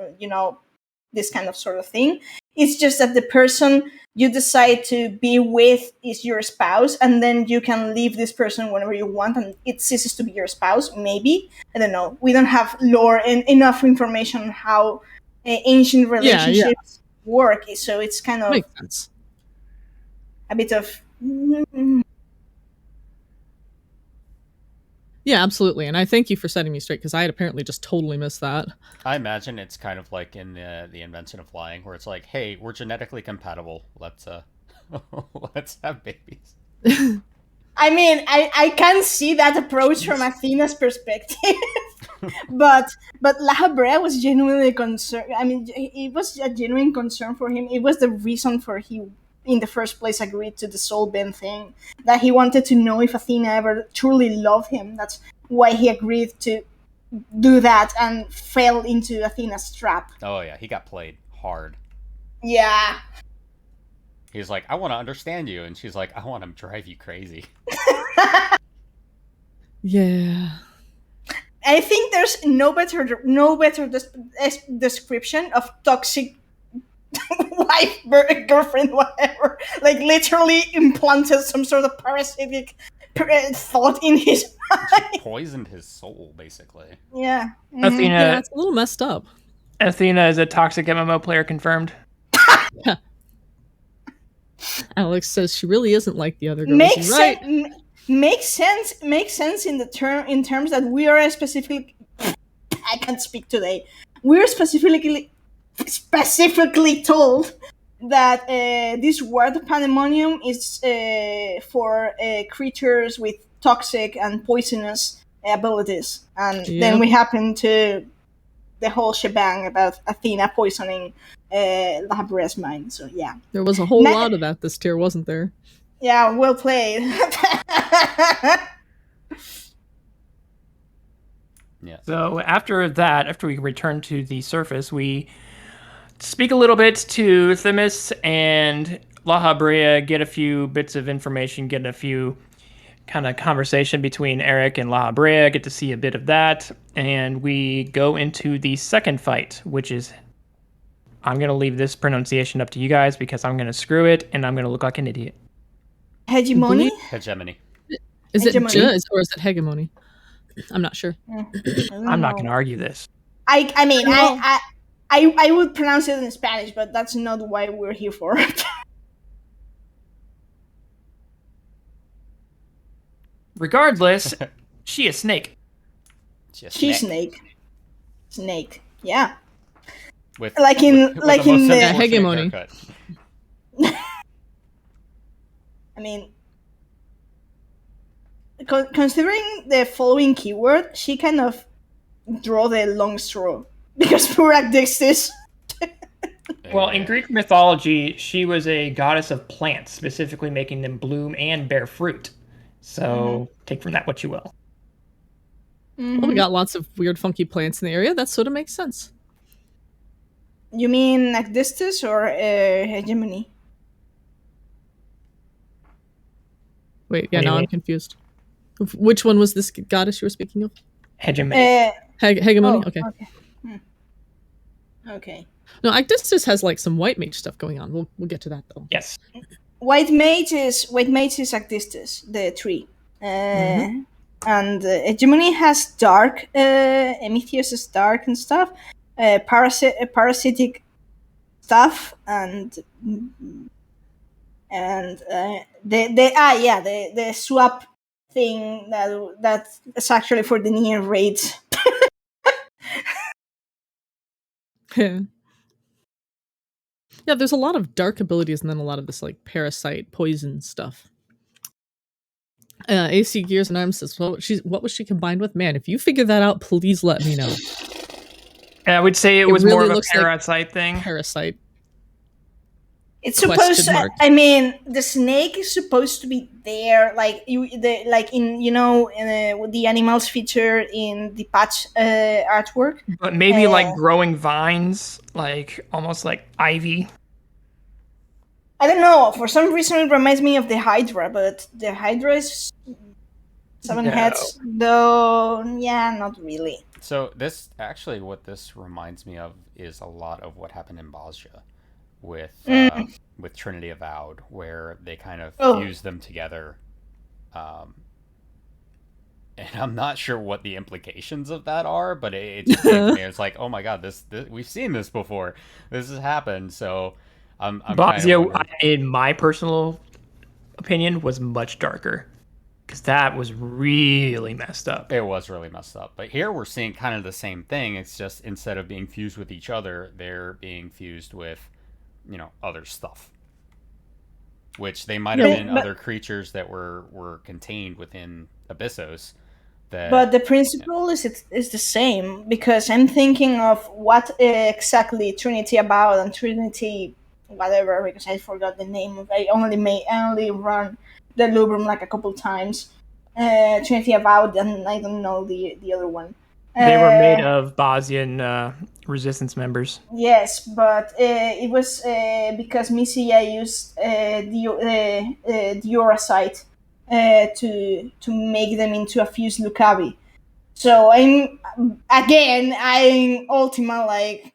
this kind of sort of thing. It's just that the person you decide to be with is your spouse, and then you can leave this person whenever you want, and it ceases to be your spouse. Maybe, I don't know. We don't have lore and enough information on how ancient relationships work. So it's kind of makes sense. A bit of. Yeah, absolutely. And I thank you for setting me straight because I had apparently just totally missed that. I imagine it's kind of like in the invention of flying where it's like, hey, we're genetically compatible. Let's have babies. I mean, I can see that approach from Athena's perspective. but La Habrea was genuinely concerned. I mean, it was a genuine concern for him. It was the reason for he in the first place agreed to the soul bin thing, that he wanted to know if Athena ever truly loved him. That's why he agreed to do that and fell into Athena's trap. Oh yeah, he got played hard. Yeah. He's like, I want to understand you, and she's like, I want to drive you crazy. Yeah. I think there's no better description of toxic wife, girlfriend, whatever. Like literally implanted some sort of parasitic thought in his mind. Poisoned his soul, basically. Yeah. Athena, Yeah, it's a little messed up. Athena is a toxic MMO player confirmed. Alex says she really isn't like the other girls. Right? Makes sense in terms that we are specifically. I can't speak today. We're specifically told that this word pandemonium is for creatures with toxic and poisonous abilities, and then we happen to the whole shebang about Athena poisoning La Brea's mind. So yeah, there was a whole lot of that this tier, wasn't there? Yeah, well played. Yeah. So after we return to the surface, we speak a little bit to Themis and La Brea, get a few bits of information, get a few kind of conversation between Eric and La Brea, get to see a bit of that, and we go into the second fight, which is, I'm going to leave this pronunciation up to you guys because I'm going to screw it and I'm going to look like an idiot. Hegemony? Hegemony. Is it Jizz or is it hegemony? I'm not sure. I'm not going to argue this. I mean, I would pronounce it in Spanish, but that's not why we're here for. Regardless, she a snake. She's snake. Yeah. With the hegemony. I mean, considering the following keyword, she kind of draw the long straw because poor Adixis. Well, in Greek mythology, she was a goddess of plants, specifically making them bloom and bear fruit. So take from that what you will. Well, we got lots of weird, funky plants in the area. That sort of makes sense. You mean Adixis or hegemony? Wait, yeah, now I'm confused. Which one was this goddess you were speaking of? Hegemony. Hegemony? Okay. Okay. No, Adixis has like some white mage stuff going on. We'll get to that though. Yes. White mage is Adixis, the tree. And hegemony has dark. Emethius is dark and stuff. Parasitic stuff and the swap thing that's actually for the near raids. Yeah, there's a lot of dark abilities and then a lot of this like parasite poison stuff. AC Gears and Arms says, what was she combined with? Man, if you figure that out, please let me know. I would say it was really more of a parasite thing. Parasite. It's supposed to. I mean, the snake is supposed to be there, with the animals featured in the patch artwork. But maybe like growing vines, like almost like ivy. I don't know. For some reason, it reminds me of the Hydra, but the Hydra is 7 heads, though. Yeah, not really. So what this reminds me of is a lot of what happened in Bosnia with Trinity Avowed, where they kind of fuse them together. And I'm not sure what the implications of that are, but it's like, oh my god, this we've seen this before. This has happened. So I'm Bosnia, in my personal opinion, was much darker. Because that was really messed up. It was really messed up. But here we're seeing kind of the same thing. It's just instead of being fused with each other, they're being fused with, other stuff. Which they might have been other creatures that were contained within Abyssos. But the principle is the same, because I'm thinking of what exactly Trinity About and Trinity whatever, because I forgot the name of it. I only run the Lubrum like a couple times. Trinity Avowed, and I don't know the other one. They were made of Bosnian resistance members. Yes, but it was because Misia used the Dioracite to make them into a fused Lucavi. So I'm Ultima, like,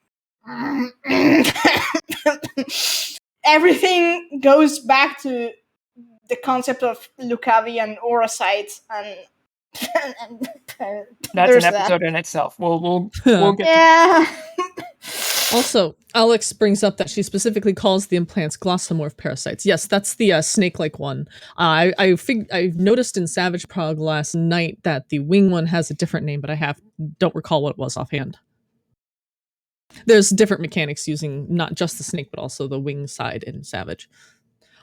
everything goes back to the concept of Lucavi and Orosites, and That's there's an episode in itself. We'll get yeah. Also, Alex brings up that she specifically calls the implants glossomorph parasites. Yes, that's the snake-like one. I noticed in Savage Prog last night that the wing one has a different name, but I don't recall what it was offhand. There's different mechanics using not just the snake, but also the wing side in Savage.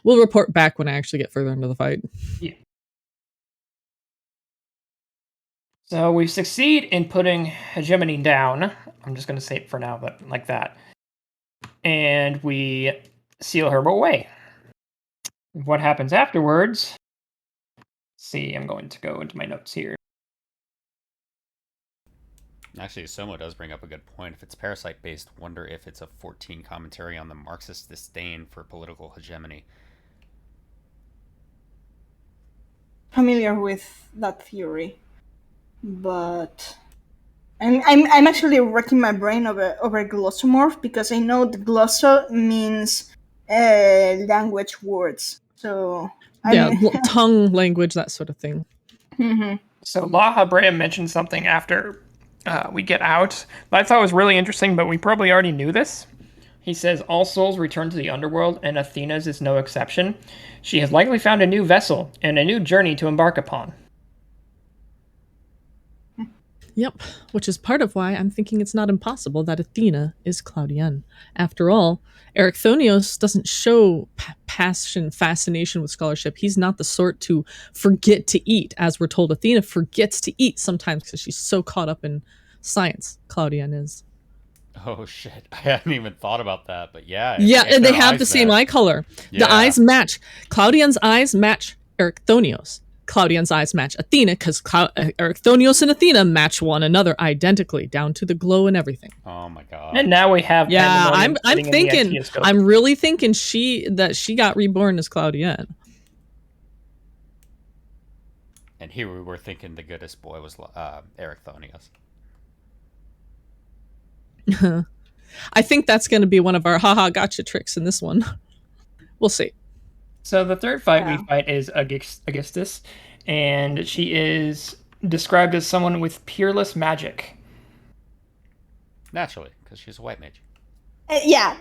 We'll report back when I actually get further into the fight. Yeah. So we succeed in putting hegemony down. I'm just going to say it for now, but like that. And we seal her away. What happens afterwards? See, I'm going to go into my notes here. Actually, Somo does bring up a good point. If it's parasite-based, wonder if it's a 14 commentary on the Marxist disdain for political hegemony. Familiar with that theory, but I'm actually wrecking my brain over glossomorph, because I know the glosso means language words. So tongue, language, that sort of thing. Mm-hmm. So La Habrea mentioned something after we get out that I thought was really interesting, but we probably already knew this. He says, all souls return to the underworld, and Athena's is no exception. She has likely found a new vessel and a new journey to embark upon. Yep, which is part of why I'm thinking it's not impossible that Athena is Claudienne. After all, Erechthonios doesn't show fascination with scholarship. He's not the sort to forget to eat, as we're told Athena forgets to eat sometimes because she's so caught up in science. Claudienne is. Oh shit, I hadn't even thought about that, but yeah. Yeah, and they have the same eye color. Yeah. The eyes match. Claudienne's eyes match Erechthonios. Claudienne's eyes match Athena, because Erechthonios and Athena match one another identically, down to the glow and everything. Oh my god. And now we have I'm thinking, I'm really thinking she got reborn as Claudienne. And here we were thinking the goodest boy was Erechthonios. I think that's going to be one of our haha gotcha tricks in this one. We'll see. So the third fight we fight is Aegisthus, and she is described as someone with peerless magic. Naturally, because she's a white mage. Yeah.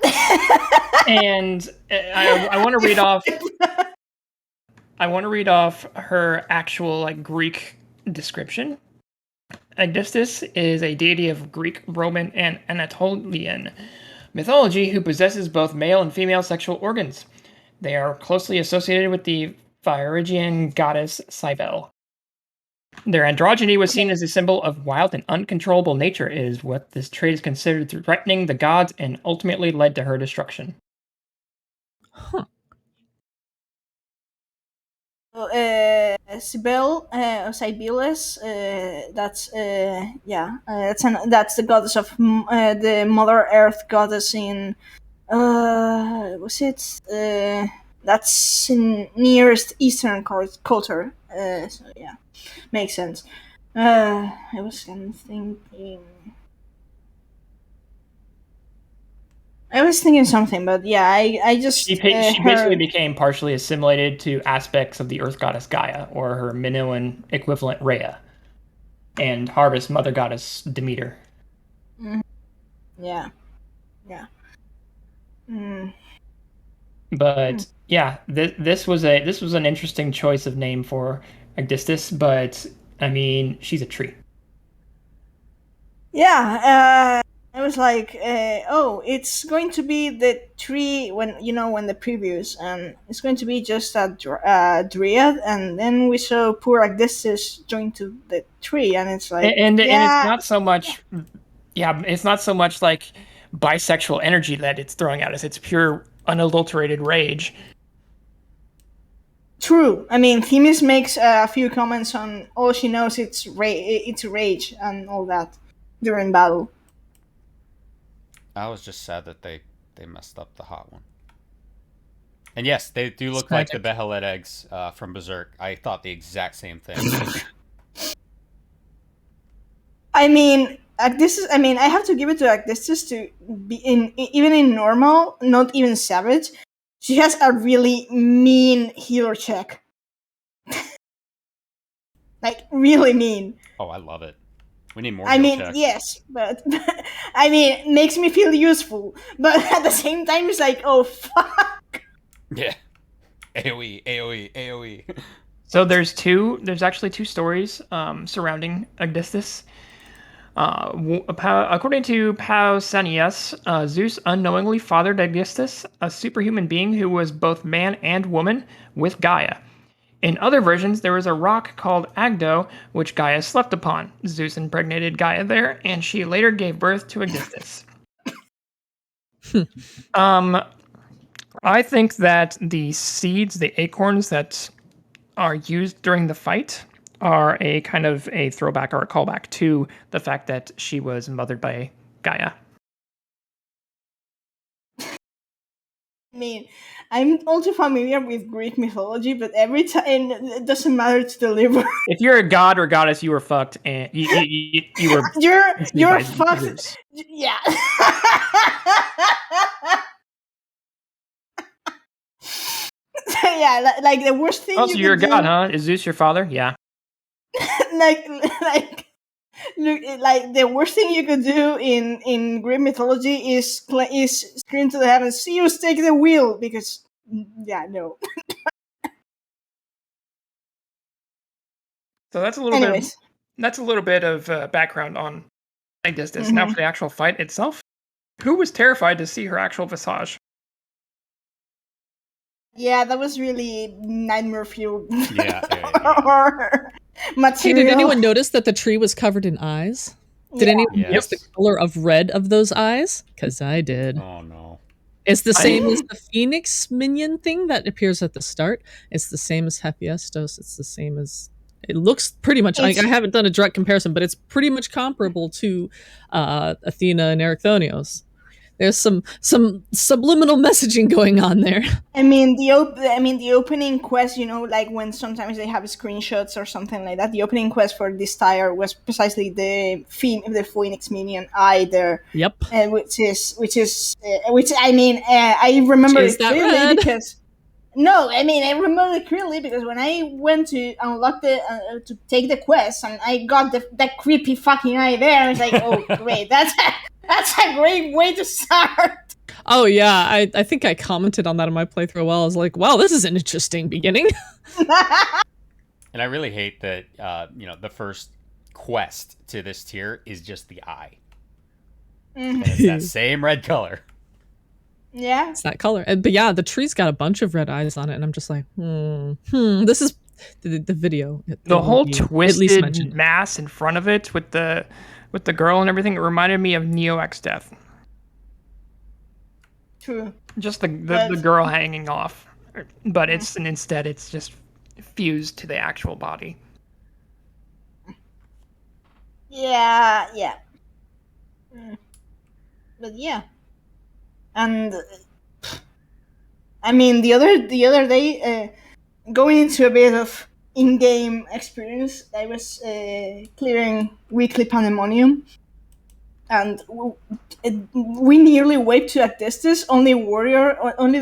And I want to read off. I want to read off her actual Greek description. Aegisthus is a deity of Greek, Roman, and Anatolian mythology who possesses both male and female sexual organs. They are closely associated with the Phrygian goddess Cybele. Their androgyny was seen as a symbol of wild and uncontrollable nature. It is what this trait is considered threatening the gods and ultimately led to her destruction. Huh. Cybele, that's that's the goddess of the Mother Earth goddess in that's in nearest Eastern culture. So yeah, makes sense. I was thinking something, but yeah, I just she basically became partially assimilated to aspects of the Earth goddess Gaia, or her Minoan equivalent Rhea, and harvest mother goddess Demeter. Yeah. But yeah, this was an interesting choice of name for Aegisthus, but I mean, she's a tree. Yeah, I was like, it's going to be the tree when the previews, and it's going to be just a dryad, and then we saw poor Aegisthus join to the tree, and it's like, and it's not so much, it's not so much like bisexual energy that it's throwing at us. It's pure unadulterated rage. True. I mean, Themis makes a few comments on all she knows it's rage and all that during battle. I was just sad that they messed up the hot one. And yes, they do look like the Behelit eggs from Berserk. I thought the exact same thing. I mean, Actistus, I mean, I have to give it to Actistus to be even in normal, not even savage. She has a really mean healer check. Like, really mean. Oh, I love it. We need more I heal mean, checks. yes, but I mean, it makes me feel useful. But at the same time, it's like, oh, fuck. Yeah. AoE. So there's actually two stories surrounding Augustus. According to Pausanias, Zeus unknowingly fathered Augustus, a superhuman being who was both man and woman, with Gaia. In other versions, there was a rock called Agdo, which Gaia slept upon. Zeus impregnated Gaia there, and she later gave birth to Augustus. I think that the seeds, the acorns that are used during the fight, are a kind of a throwback or a callback to the fact that she was mothered by Gaia. I mean, I'm also familiar with Greek mythology, but every time it doesn't matter to deliver. If you're a god or goddess, you were fucked, and you were. You're fucked. Zeus. Yeah. Yeah, like the worst thing. Oh, so you're a god, huh? Is Zeus your father? Yeah. like the worst thing you could do in Greek mythology is scream to the heavens, Zeus, take the wheel, because no. So that's a little Anyways. bit. That's a little bit of background on Augustus. Now for the actual fight itself, who was terrified to see her actual visage? Yeah, that was really nightmare fuel. Yeah. Material. Hey, did anyone notice that the tree was covered in eyes? Did anyone notice the color of red of those eyes? Because I did. Oh, no. It's the same as the Phoenix minion thing that appears at the start. It's the same as Hephaestus. It's the same as... It looks pretty much... I haven't done a direct comparison, but it's pretty much comparable to Athena and Erichthonios. There's some subliminal messaging going on there. I mean, the opening quest, like when sometimes they have screenshots or something like that. The opening quest for this tire was precisely the Phoenix minion eye there. Yep. Which I mean, I remember it clearly because. No, I mean, I remember it clearly because when I went to unlock to take the quest and I got that creepy fucking eye there, I was like, oh great, that's a great way to start. Oh yeah, I think I commented on that in my playthrough. Well, I was like, wow, this is an interesting beginning. And I really hate that the first quest to this tier is just the eye. And it's that same red color. Yeah, it's that color. But yeah, the tree's got a bunch of red eyes on it, and I'm just like, this is the video. The whole twisted mass in front of it with the girl and everything. It reminded me of Neo X Death. True. Just the girl hanging off, but instead it's just fused to the actual body. Yeah. But yeah. And I mean, the other day, going into a bit of in-game experience, I was clearing weekly Pandæmonium, and we nearly wiped to Actistus. Only the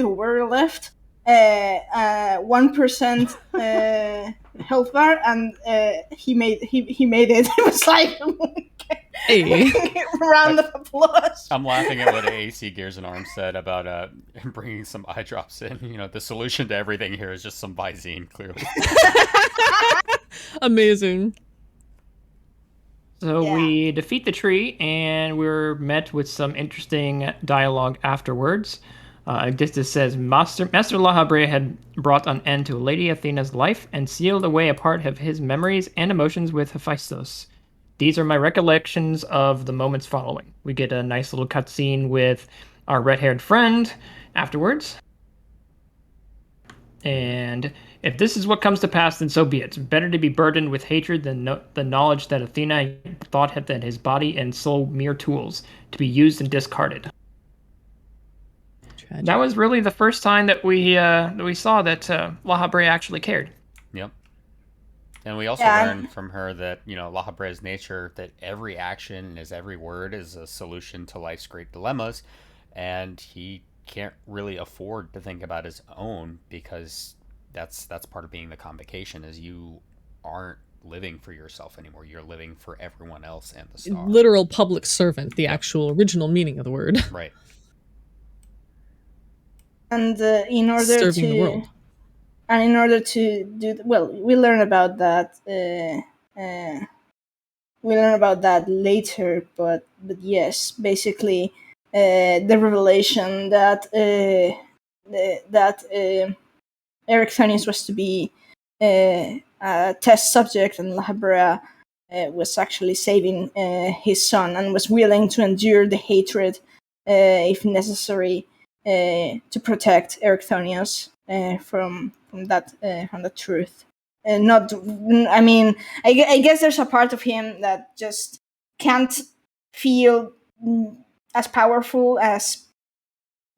warrior left. 1% health bar, and he made it. It was like. Hey. Round of applause. I'm laughing at what AC Gears and Arms said about bringing some eye drops in. The solution to everything here is just some Visine, clearly. Amazing. So we defeat the tree, and we're met with some interesting dialogue afterwards. Augustus says, Master Lahabrea had brought an end to Lady Athena's life and sealed away a part of his memories and emotions with Hephaestus. These are my recollections of the moments following. We get a nice little cutscene with our red-haired friend afterwards. And if this is what comes to pass, then so be it. Better to be burdened with hatred than the knowledge that Athena thought that his body and soul mere tools to be used and discarded. Tragic. That was really the first time that we saw that Lahabrea actually cared. Yep. And we also learn from her that, Lahabre's nature, that every action and every word is a solution to life's great dilemmas, and he can't really afford to think about his own, because that's part of being the convocation, is you aren't living for yourself anymore. You're living for everyone else and the star. Literal public servant, the actual original meaning of the word. Right. And in order Serving to the world. And in order to do we learn about that. We learn about that later, but yes, basically, the revelation that Erichthonius was to be a test subject, and Lahabrea was actually saving his son, and was willing to endure the hatred if necessary to protect Erichthonius from the truth. Not, I mean, I guess there's a part of him that just can't feel as powerful as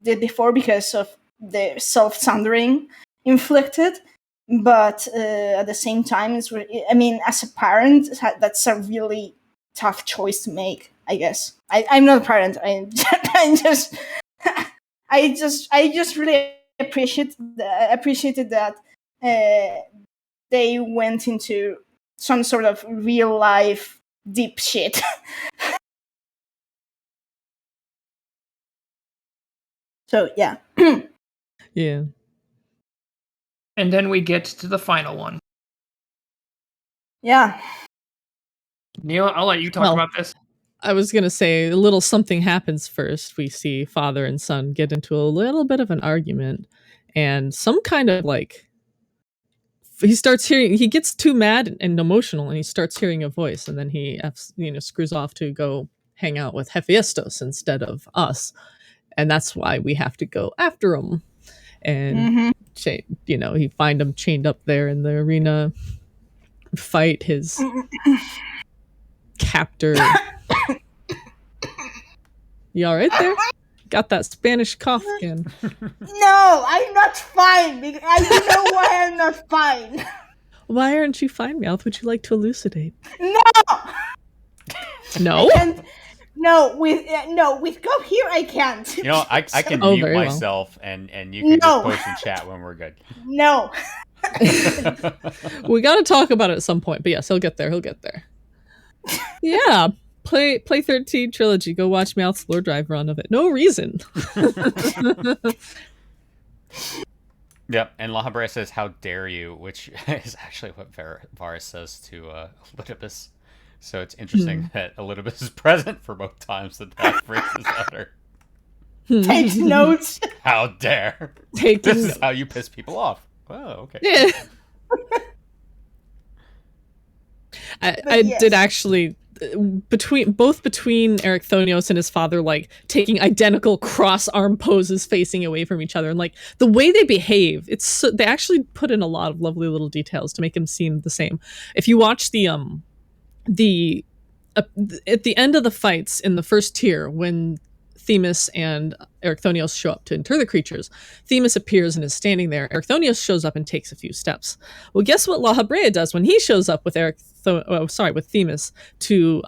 did before because of the self-sundering inflicted. But at the same time, as a parent, that's a really tough choice to make. I guess I'm not a parent. I just really appreciated that they went into some sort of real life deep shit. So yeah. Yeah. And then we get to the final one. Yeah. Neil, I'll let you talk about this. I was going to say a little something happens first. We see father and son get into a little bit of an argument, and some kind of he gets too mad and emotional, and he starts hearing a voice, and then he screws off to go hang out with Hephaestus instead of us. And that's why we have to go after him. And he find him chained up there in the arena, fight his captor. You all right there? Got that Spanish cough again. No, I'm not fine. I don't know why I'm not fine. Why aren't you fine, Meowth? Would you like to elucidate? No. No. With Go Here I can't. I can mute myself and you can just post in chat when we're good. No. We got to talk about it at some point, but yes, he'll get there. Yeah. Play 13 trilogy. Go watch Meowth's lore drive run of it. No reason. Yep, and Lahabrea says, "How dare you?" which is actually what Varus says to Elidibus. So it's interesting that Elidibus is present for both times that phrases utter. Takes notes. How dare! This is how you piss people off. Oh, okay. Yeah. I did actually between Erichthonios and his father taking identical cross-arm poses facing away from each other, and the way they behave, they actually put in a lot of lovely little details to make them seem the same. If you watch at the end of the fights in the first tier, when Themis and Erichthonios show up to inter the creatures, Themis appears and is standing there. Erichthonios shows up and takes a few steps. Well, guess what Lahabrea does when he shows up with with Themis to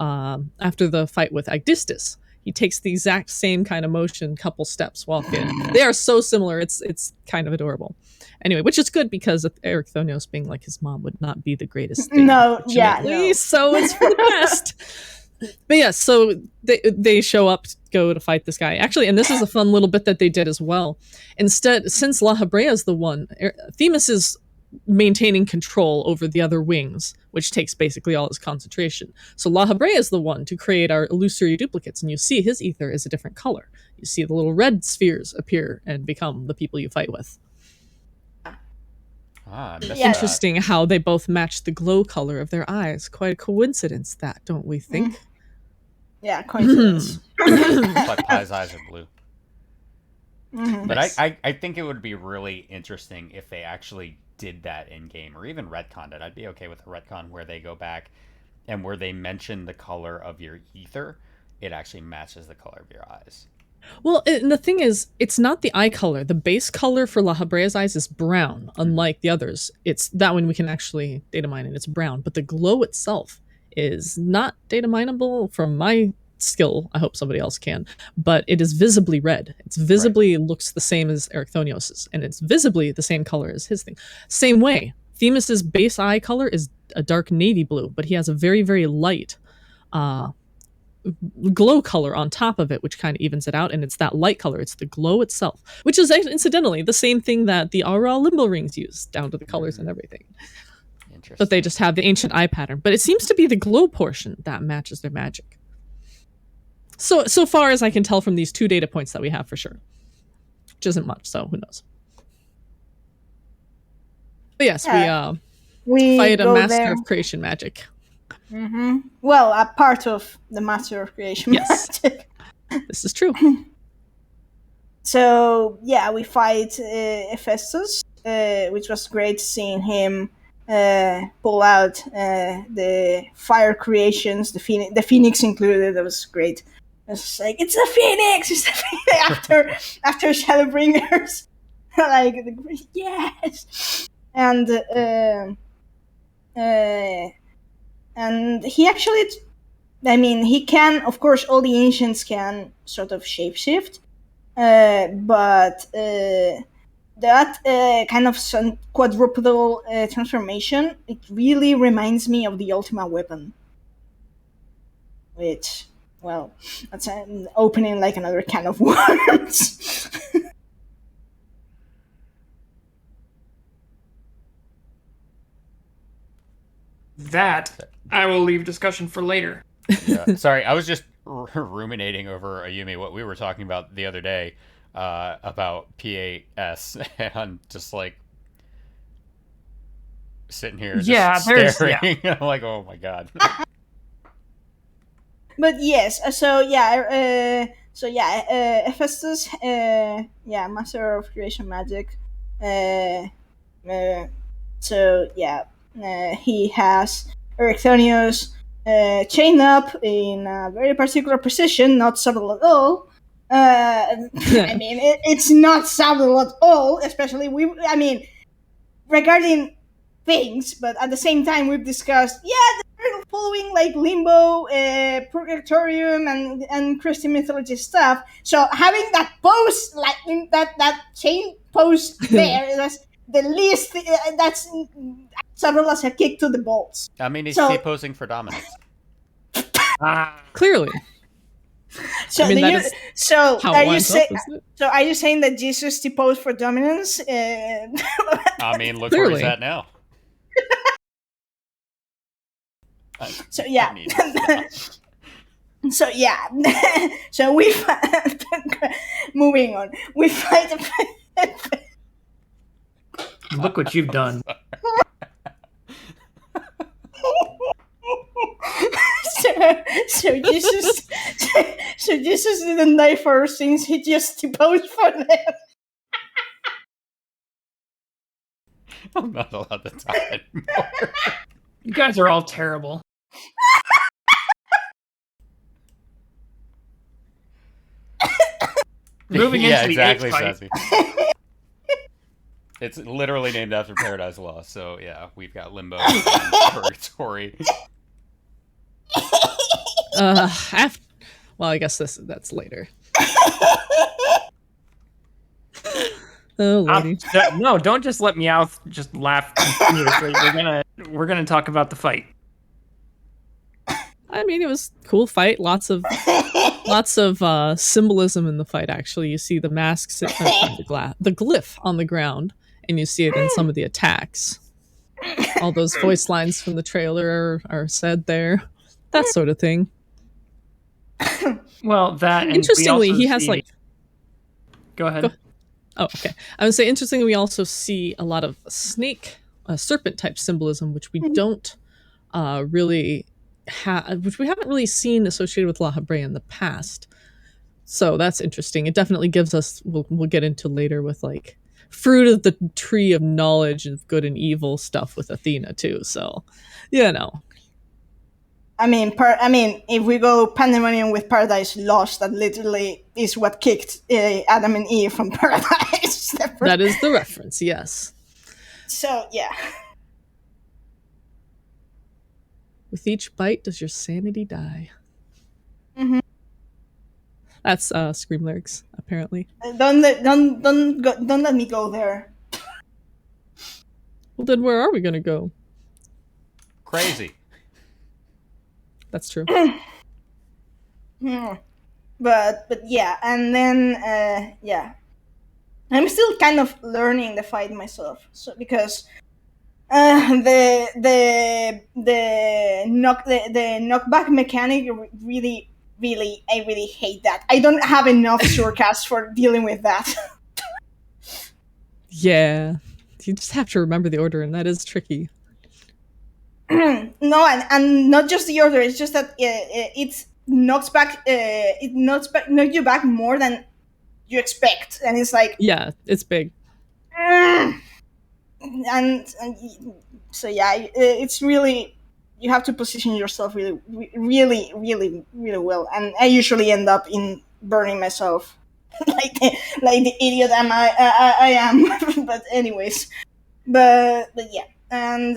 after the fight with Aegisthus? He takes the exact same kind of motion, couple steps, walk in. They are so similar. It's kind of adorable. Anyway, which is good because Erichthonios being like his mom would not be the greatest thing. No. So it's for the best. But yeah, so they show up, go to fight this guy. Actually, and this is a fun little bit that they did as well. Instead, since Lahabrea is the one, Themis is maintaining control over the other wings, which takes basically all his concentration. So Lahabrea is the one to create our illusory duplicates, and you see his ether is a different color. You see the little red spheres appear and become the people you fight with. Interesting how they both match the glow color of their eyes. Quite a coincidence, that, don't we think? Yeah, coincidence. But Pai's eyes are blue. But Nice. I think it would be really interesting if they actually did that in game, or even retconned it. I'd be okay with a retcon where they go back and where they mention the color of your ether, it actually matches the color of your eyes. Well, and the thing is, it's not the eye color. The base color for La Habrea's eyes is brown, unlike the others. It's that one we can actually data mine, and it's brown. But the glow itself is not data mineable from my skill. I hope somebody else can. But it is visibly red. It's visibly looks the same as Erichthonios's, and it's visibly the same color as his thing. Same way, Themis's base eye color is a dark navy blue, but he has a very, very light glow color on top of it, which kind of evens it out, and it's that light color. It's the glow itself, which is incidentally the same thing that the Aurora Limbo rings use, down to the colors and everything. But they just have the ancient eye pattern. But it seems to be the glow portion that matches their magic. So far as I can tell from these 2 data points that we have for sure, which isn't much, so who knows. But yes, we fight a master of creation magic. Mm-hmm. Well, a part of the Master of Creation magic. This is true. So, yeah, we fight Hephaestus, which was great seeing him pull out the fire creations, the phoenix included. That was great. It was like, it's the phoenix! It's the phoenix! after Shadowbringers. Like, yes! And he actually, I mean, he can, of course, all the ancients can sort of shapeshift, but that kind of quadrupedal transformation, it really reminds me of the Ultima weapon. Which, well, that's an opening like another can of worms. That I will leave discussion for later. Yeah. Sorry, I was just ruminating over, Ayumi, what we were talking about the other day about PAS, and just like sitting here just staring. I'm like, oh my god. But yes, Hephaestus, Master of Creation Magic. He has Erichthonios chained up in a very particular position, not subtle at all. I mean, it's not subtle at all, especially regarding things, but at the same time we've discussed, they're following like Limbo, Purgatorium, and Christian mythology stuff. So having that post, like that chain post there, that's the least. That's subtle as a kick to the balls. I mean, he's T-posing for dominance. Clearly. So, are you saying that Jesus T-posed for dominance? I mean, look where he's at now. So we moving on. We fight. Look what you've done. So Jesus didn't die for our sins. He just T-posed for them. I'm not allowed to talk anymore. You guys are all terrible. Moving into exactly, the H fight. It's literally named after Paradise Lost, so yeah, we've got Limbo and Purgatory. Well, I guess that's later. Oh, lordy. No, don't just let me out. Just laugh continuously. We're gonna talk about the fight. I mean, it was a cool fight. Lots of symbolism in the fight. Actually, you see the masks, the glyph on the ground, and you see it in some of the attacks. All those voice lines from the trailer are said there. That sort of thing. Well, that and interestingly, he has like. Go ahead. Oh, okay. I would say interestingly, we also see a lot of serpent type symbolism, which we don't really which we haven't really seen associated with La Habrea in the past. So that's interesting. It definitely gives us. We'll get into later with like fruit of the tree of knowledge of good and evil stuff with Athena too. So, I mean, if we go Pandemonium with Paradise Lost, that literally is what kicked Adam and Eve from Paradise. That is the reference, yes. So, yeah. With each bite, does your sanity die? Mm-hmm. That's Scream lyrics, apparently. Don't let me go there. Well, then where are we gonna go? Crazy. That's true. But yeah, and then yeah, I'm still kind of learning the fight myself. So because the knockback mechanic really I really hate that. I don't have enough shortcuts for dealing with that. Yeah, you just have to remember the order, and that is tricky. No, and not just the order. It's just that it knocks you back more than you expect, and it's like, yeah, it's big. And so yeah, it's really, you have to position yourself really well, and I usually end up in burning myself like the idiot I am. But anyways, but yeah, and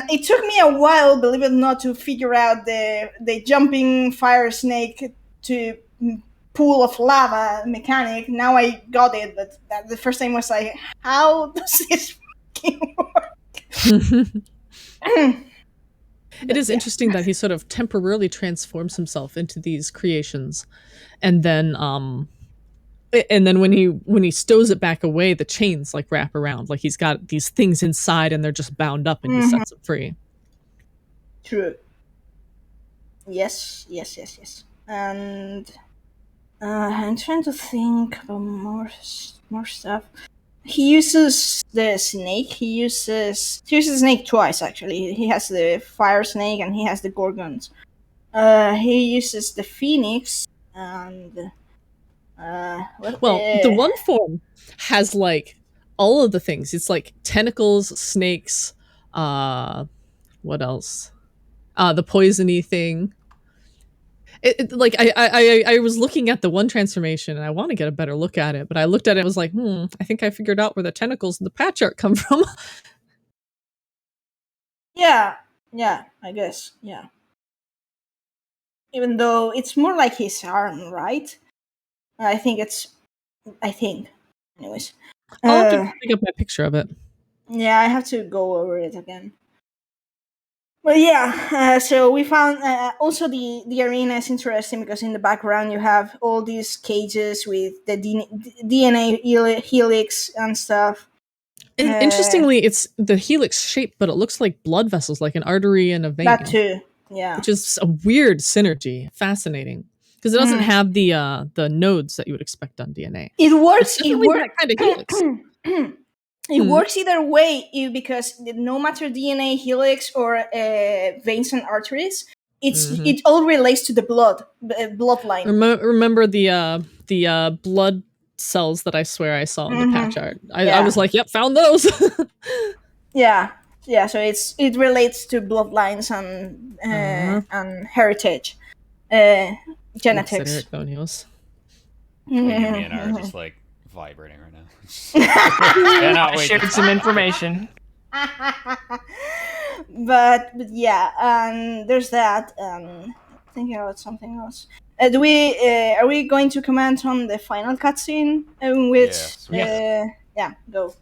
it took me a while, believe it or not, to figure out the jumping fire snake to pool of lava mechanic. Now I got it, but the first time was like, how does this fucking work? It is interesting that he sort of temporarily transforms himself into these creations, and then when he stows it back away, the chains like wrap around, like he's got these things inside and they're just bound up, and he sets them free. True. Yes. And I'm trying to think of more stuff. He uses the snake. He uses the snake twice, actually. He has the fire snake and he has the gorgons. He uses the phoenix and the one form has like all of the things. It's like tentacles, snakes, what else? The poisony thing. Like I was looking at the one transformation and I want to get a better look at it, but I looked at it and was like, I think I figured out where the tentacles and the patch art come from. Yeah, I guess, yeah. Even though it's more like his arm, right? I think. Anyways. I'll have to pick up my picture of it. Yeah, I have to go over it again. But yeah, so we found also the arena is interesting because in the background you have all these cages with the DNA helix and stuff. Interestingly, it's the helix shape, but it looks like blood vessels, like an artery and a vein. That too, yeah. Which is a weird synergy, fascinating, because it doesn't have the nodes that you would expect on DNA. It works. It works kind of helix. It works either way, because no matter DNA helix or veins and arteries, it all relates to the bloodline. Remember the blood cells that I swear I saw in the patch art. I was like, yep, found those. Yeah. So it relates to bloodlines and heritage, genetics. You and I are just like vibrating right now. I shared some information. But yeah, there's that. Thinking about something else. Are we going to comment on the final cutscene? In which, yeah, go.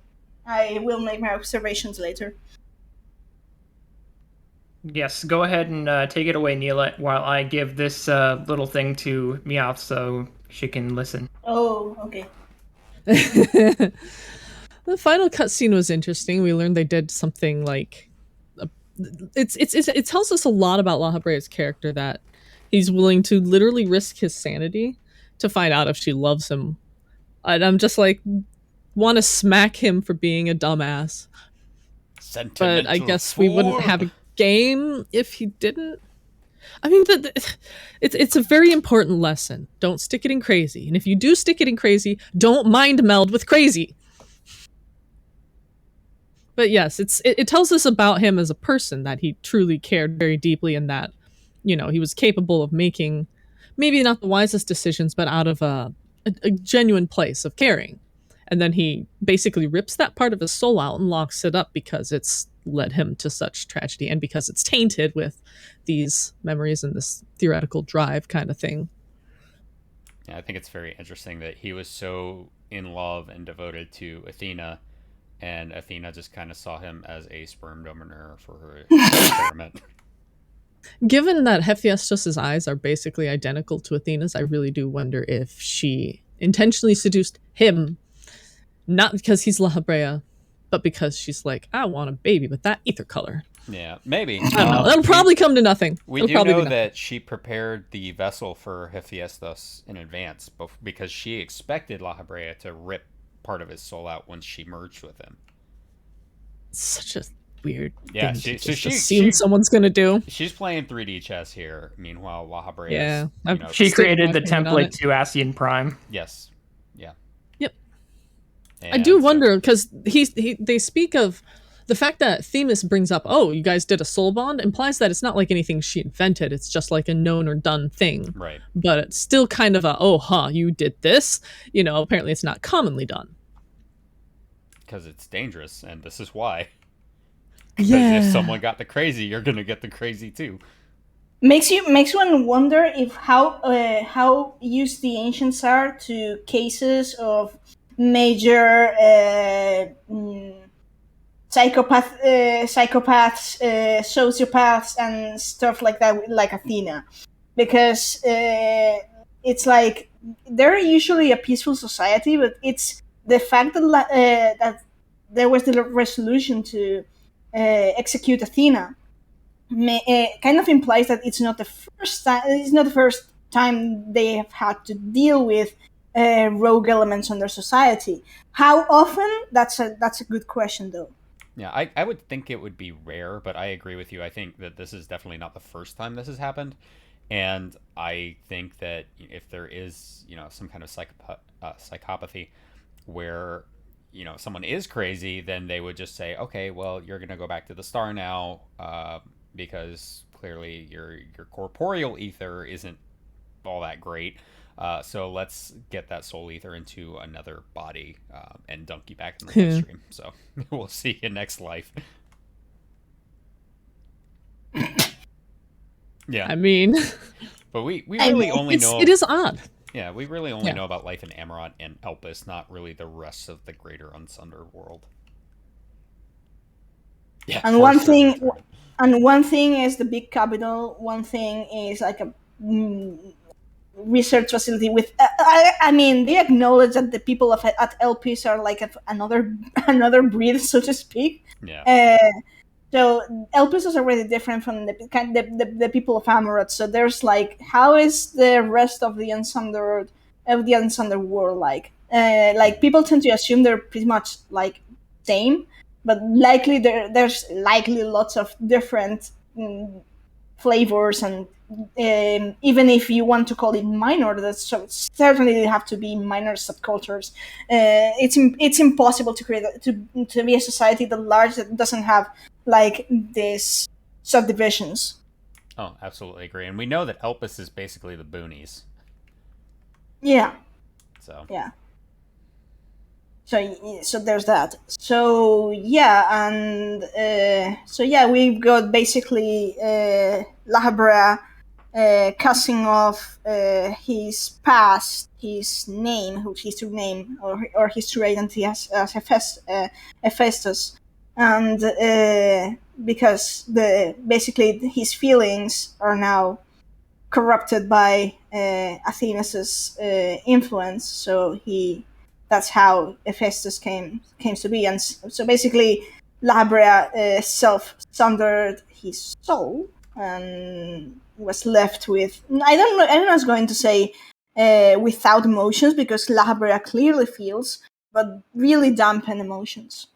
I will make my observations later. Yes, go ahead and take it away, Neela, while I give this little thing to Meowth so she can listen. Oh, okay. The final cutscene was interesting. We learned they did something like it tells us a lot about La Habrea's character, that he's willing to literally risk his sanity to find out if she loves him. And I'm just like, want to smack him for being a dumbass. But I guess we wouldn't have a game if he didn't. I mean, it's a very important lesson. Don't stick it in crazy. And if you do stick it in crazy, don't mind meld with crazy. But yes, it tells us about him as a person, that he truly cared very deeply, and that he was capable of making maybe not the wisest decisions, but out of a genuine place of caring. And then he basically rips that part of his soul out and locks it up because it's led him to such tragedy and because it's tainted with these memories and this theoretical drive kind of thing. Yeah, I think it's very interesting that he was so in love and devoted to Athena, and Athena just kind of saw him as a sperm donor for her experiment. Given that Hephaestus's eyes are basically identical to Athena's, I really do wonder if she intentionally seduced him, not because he's La Habrea, but because she's like, I want a baby with that ether color. Yeah, maybe. I don't know. It'll probably come to nothing. We It'll do probably know that she prepared the vessel for Hephaestus in advance because she expected La Habrea to rip part of his soul out once she merged with him. Such a weird Yeah, thing to just assume someone's going to do. She's playing 3D chess here. Meanwhile, La Habrea yeah, she created the template to Ascian Prime. Yes. Yeah. Yep. And I do wonder, because they speak of the fact that Themis brings up, oh, you guys did a soul bond, implies that it's not like anything she invented. It's just like a known or done thing. Right. But it's still kind of a, you did this. Apparently it's not commonly done. Because it's dangerous, and this is why. Yeah. Because if someone got the crazy, you're going to get the crazy too. Makes one wonder if how used the ancients are to cases of major psychopaths, sociopaths, and stuff like that, like Athena, because it's like they're usually a peaceful society, but it's the fact that that there was the resolution to execute Athena kind of implies that it's not the first time. It's not the first time they have had to deal with rogue elements on their society. How often? That's a good question, though. Yeah, I would think it would be rare, but I agree with you. I think that this is definitely not the first time this has happened. And I think that if there is, some kind of psychopathy where, someone is crazy, then they would just say, okay, well, you're going to go back to the star now because clearly your corporeal ether isn't all that great. So let's get that soul ether into another body and dunk you back in the bloodstream. So we'll see you next life. Yeah. I mean... But we really only know... It is odd. Yeah, we really only know about life in Amarant and Elpis, not really the rest of the greater Unsunder world. Yeah, and one thing is the big capital. One thing is like a research facility with. I mean, they acknowledge that the people at Elpis are like another breed, so to speak. Yeah. So Elpis is already different from the people of Amarant. So there's like, how is the rest of the Unsunder world like? Like people tend to assume they're pretty much like same, but likely there's likely lots of different flavors, and even if you want to call it minor, that's certainly have to be minor subcultures. It's impossible to create to be a society that large that doesn't have like these subdivisions. Oh, absolutely agree. And we know that Elpis is basically the boonies. Yeah. So. Yeah. So there's that. So yeah, and we've got basically La Habrea casting off his past, his name, his true name, or his true identity as Hephaestus, and because basically his feelings are now corrupted by Athena's influence, so that's how Hephaestus came to be, and so basically La Habrea self-sundered his soul and was left with, I don't know if I was going to say without emotions, because La Habrea clearly feels, but really dampened emotions.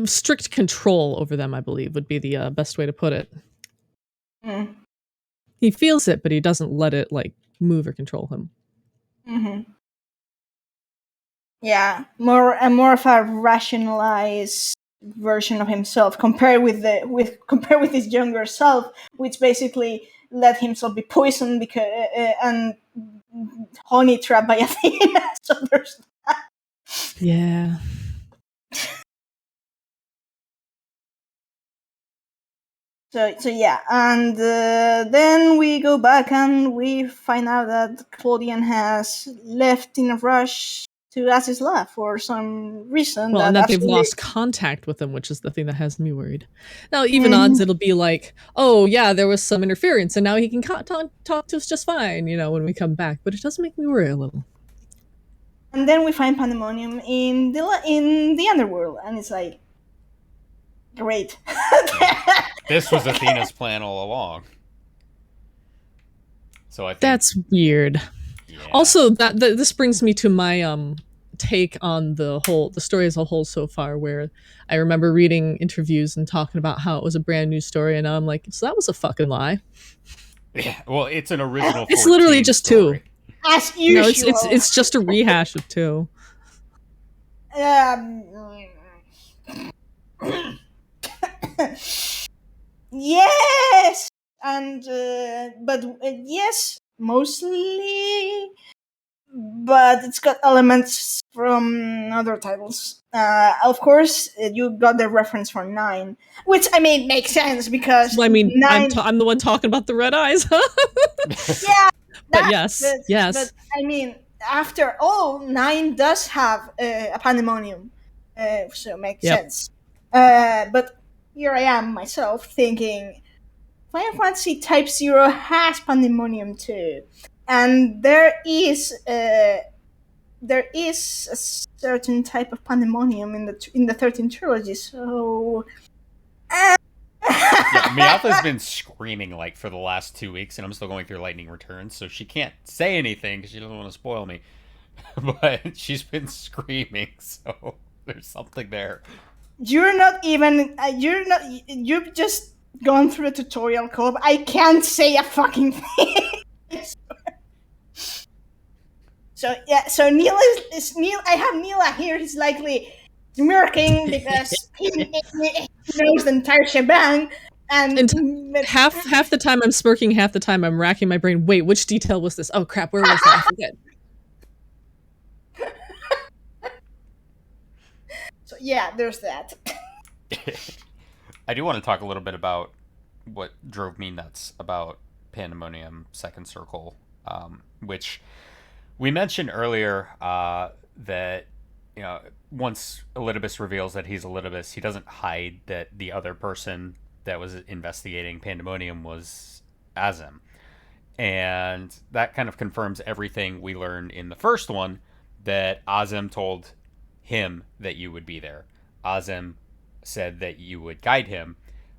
Strict control over them, I believe, would be the best way to put it. Mm. He feels it, but he doesn't let it like move or control him. Mm-hmm. Yeah, more of a rationalized version of himself compared with his younger self, which basically let himself be poisoned because and honey trapped by Athena. So there's Yeah. So yeah, and then we go back and we find out that Claudian has left in a rush to Ass's lab for some reason. Well, and that they've lost contact with him, which is the thing that has me worried. Now, even odds, it'll be like, oh yeah, there was some interference, and now he can talk to us just fine, when we come back. But it does make me worry a little. And then we find Pandæmonium in the underworld, and it's like, great. This was Athena's plan all along. So I think that's weird. Yeah. Also, this brings me to my take on the story as a whole so far, where I remember reading interviews and talking about how it was a brand new story, and now I'm like, so that was a fucking lie. Yeah, well, it's an original. It's literally just story. 2. As usual. No, it's just a rehash of 2. Yes, and but yes, mostly, but it's got elements from other titles. Of course, you got the reference for 9, which I mean makes sense because well, I mean 9... I'm the one talking about the red eyes. Yeah, but yes. But I mean, after all, 9 does have a Pandæmonium, so it makes sense. But here I am myself thinking, Final Fantasy Type 0 has Pandæmonium too, and there is a certain type of Pandæmonium in the 13th trilogy. So. Miatha's been screaming like for the last 2 weeks, and I'm still going through Lightning Returns, so she can't say anything because she doesn't want to spoil me. But she's been screaming, so there's something there. You're not even. You've just gone through a tutorial, Cobb. I can't say a fucking thing. So yeah. So Neil is Neil. I have Neil here. He's likely smirking because he knows the entire shebang. And half the time I'm smirking, half the time I'm racking my brain. Wait, which detail was this? Oh crap, where was that? I forget. So yeah, there's that. I do want to talk a little bit about what drove me nuts about Pandæmonium Second Circle, which we mentioned earlier that once Elidibus reveals that he's Elidibus, he doesn't hide that the other person that was investigating Pandæmonium was Azim. And that kind of confirms everything we learned in the first one, that Azim told him that you would be there. Azim said that you would guide him.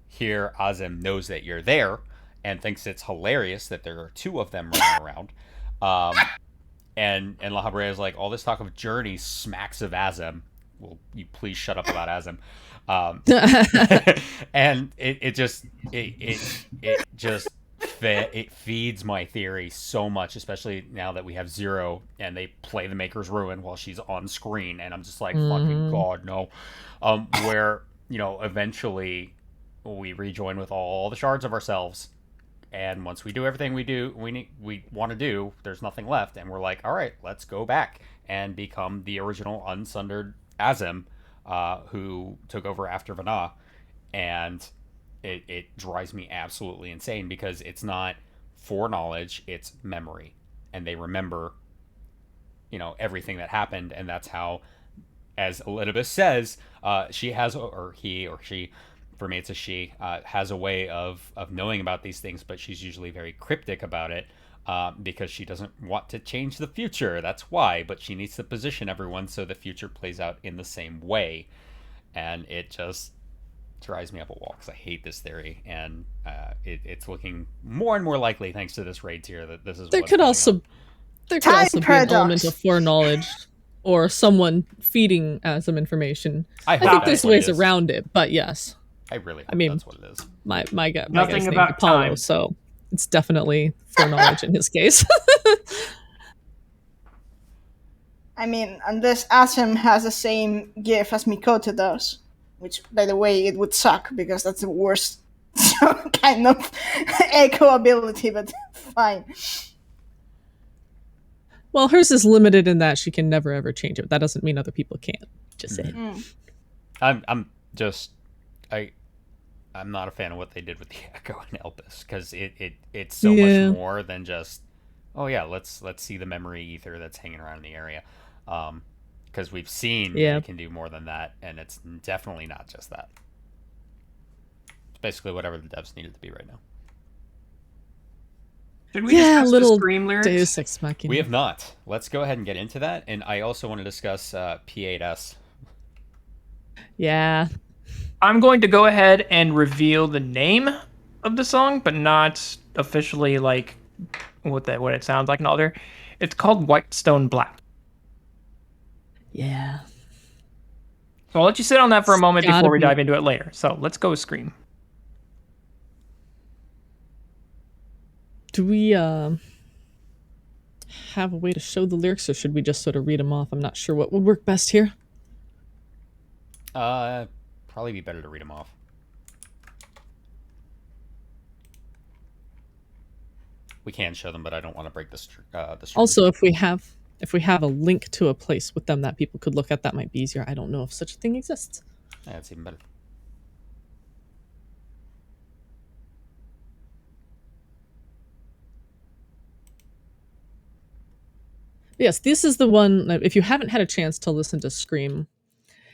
Here, Azim knows that you're there and thinks it's hilarious that there are 2 of them running around. And La Habrea is like, all this talk of journey smacks of Azim. Will you please shut up about Azim? And it feeds my theory so much, especially now that we have Zero and they play the Maker's Ruin while she's on screen, and I'm just like, fucking God, no. Where eventually we rejoin with all the shards of ourselves, and once we do everything we want to do, there's nothing left, and we're like, all right, let's go back and become the original unsundered Azim, who took over after Vana. And it drives me absolutely insane because it's not foreknowledge, it's memory, and they remember everything that happened. And that's how, as Elidibus says, she has, or he or she, for me it's a she, has a way of knowing about these things, but she's usually very cryptic about it, because she doesn't want to change the future. That's why, but she needs to position everyone so the future plays out in the same way. And it just drives me up a wall because I hate this theory, and it's looking more and more likely, thanks to this raid tier, that this is. There could also be an element of foreknowledge, or someone feeding some information. I think there's ways around it, but yes, I mean, that's what it is. My guy's Nothing name about Apollo, time. so it's definitely foreknowledge in his case. I mean, unless Azim has the same gift as Mikoto does, which, by the way, it would suck because that's the worst So kind of echo ability, but fine. Well, hers is limited in that she can never ever change it. That doesn't mean other people can't. Just say. I'm not a fan of what they did with the Echo and Elpis, because it's so much more than just, oh yeah, let's see the memory ether that's hanging around in the area, because we've seen you can do more than that, and it's definitely not just that. It's basically whatever the devs need it to be right now. Should we discuss the Scream lyrics? Deus Ex Machina. We have not. Let's go ahead and get into that, and I also want to discuss P8S. Yeah. I'm going to go ahead and reveal the name of the song, but not officially like what it sounds like and all there. It's called White Stone Black. Yeah. So I'll let you sit on that for a moment before we dive into it later. So let's go with Scream. Do we have a way to show the lyrics, or should we just sort of read them off? I'm not sure what would work best here. Probably be better to read them off. We can show them, but I don't want to break the stream. Also, if we have a link to a place with them that people could look at, that might be easier. I don't know if such a thing exists. Yeah, it's even better. Yes, this is the one. If you haven't had a chance to listen to Scream,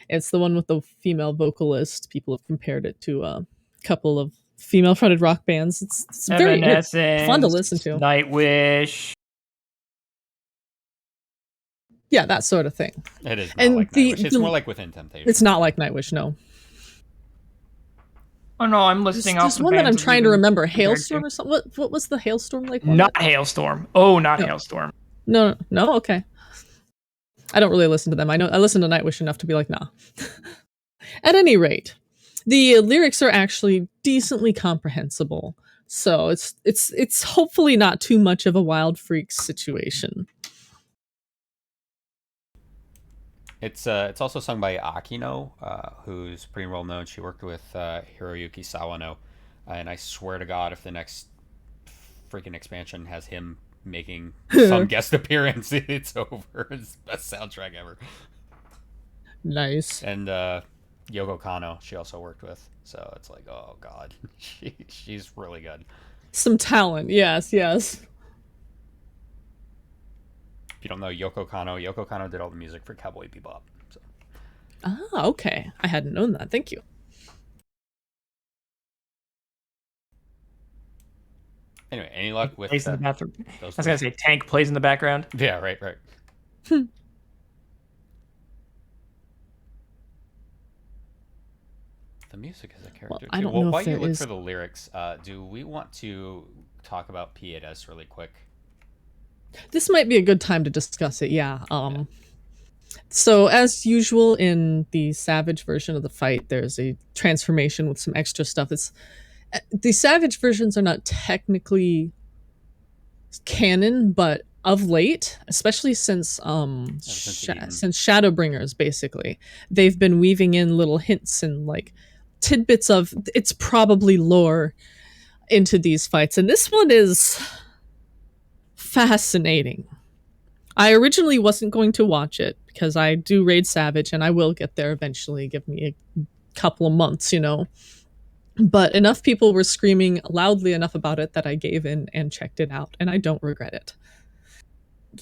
it's the one with the female vocalist. People have compared it to a couple of female-fronted rock bands. It's very fun to listen to. Nightwish. Yeah, that sort of thing. It is not like Nightwish. It's more like Within Temptation. It's not like Nightwish, no. Oh no, I'm listing off. There's one that I'm trying to remember. Hailstorm or something. What was the Hailstorm like? Not Hailstorm. Oh, not Hailstorm. No, okay. I don't really listen to them. I listen to Nightwish enough to be like, nah. At any rate, the lyrics are actually decently comprehensible, so it's hopefully not too much of a Wild Freaks situation. It's also sung by Akino, who's pretty well known. She worked with Hiroyuki Sawano, and I swear to God, if the next freaking expansion has him making some guest appearance, it's over. It's the best soundtrack ever. Nice. And Yoko Kanno, she also worked with, so it's like, oh God, she's really good. Some talent, yes. If you don't know Yoko Kanno did all the music for Cowboy Bebop. So. Ah, okay. I hadn't known that. Thank you. Anyway, any luck with plays in the bathroom? I was gonna say Tank plays in the background. Yeah, right. The music is a character too. I don't know while if you there look is... for the lyrics, do we want to talk about P8S really quick? This might be a good time to discuss it, yeah. So as usual in the Savage version of the fight, there's a transformation with some extra stuff. The Savage versions are not technically canon, but of late, especially since Shadowbringers, basically, they've been weaving in little hints and like tidbits of it's probably lore into these fights, and this one is fascinating. I originally wasn't going to watch it because I do raid Savage and I will get there eventually. Give me a couple of months, But enough people were screaming loudly enough about it that I gave in and checked it out, and I don't regret it.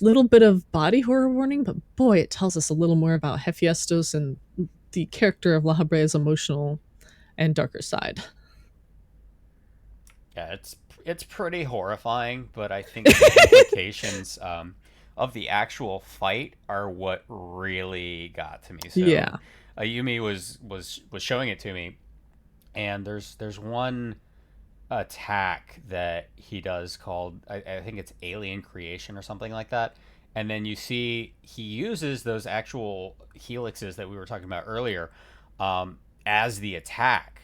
Little bit of body horror warning, but boy, it tells us a little more about Hephaestus and the character of La Habrea's emotional and darker side. Yeah, it's pretty horrifying, but I think the implications of the actual fight are what really got to me. So, yeah, Ayumi was showing it to me, and there's one attack that he does called I think it's Alien Creation or something like that, and then you see he uses those actual helixes that we were talking about earlier as the attack,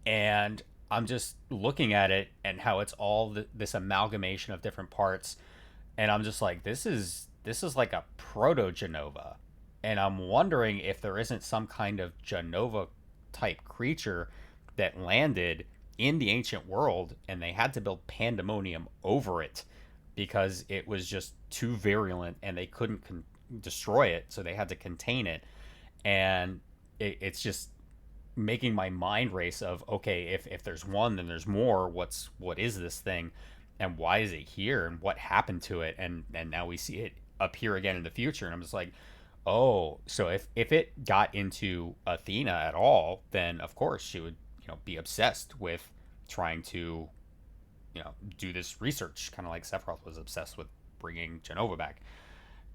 and I'm just looking at it and how it's all this amalgamation of different parts, and I'm just like, this is like a proto Genova, and I'm wondering if there isn't some kind of Genova type creature that landed in the ancient world, and they had to build Pandemonium over it because it was just too virulent and they couldn't destroy it, so they had to contain it. And it's just making my mind race of, okay, if there's one, then there's more. What is this thing, and why is it here, and what happened to it? And now we see it appear again in the future, and I'm just like, oh, so if it got into Athena at all, then of course she would, be obsessed with trying to, do this research, kind of like Sephiroth was obsessed with bringing Genova back.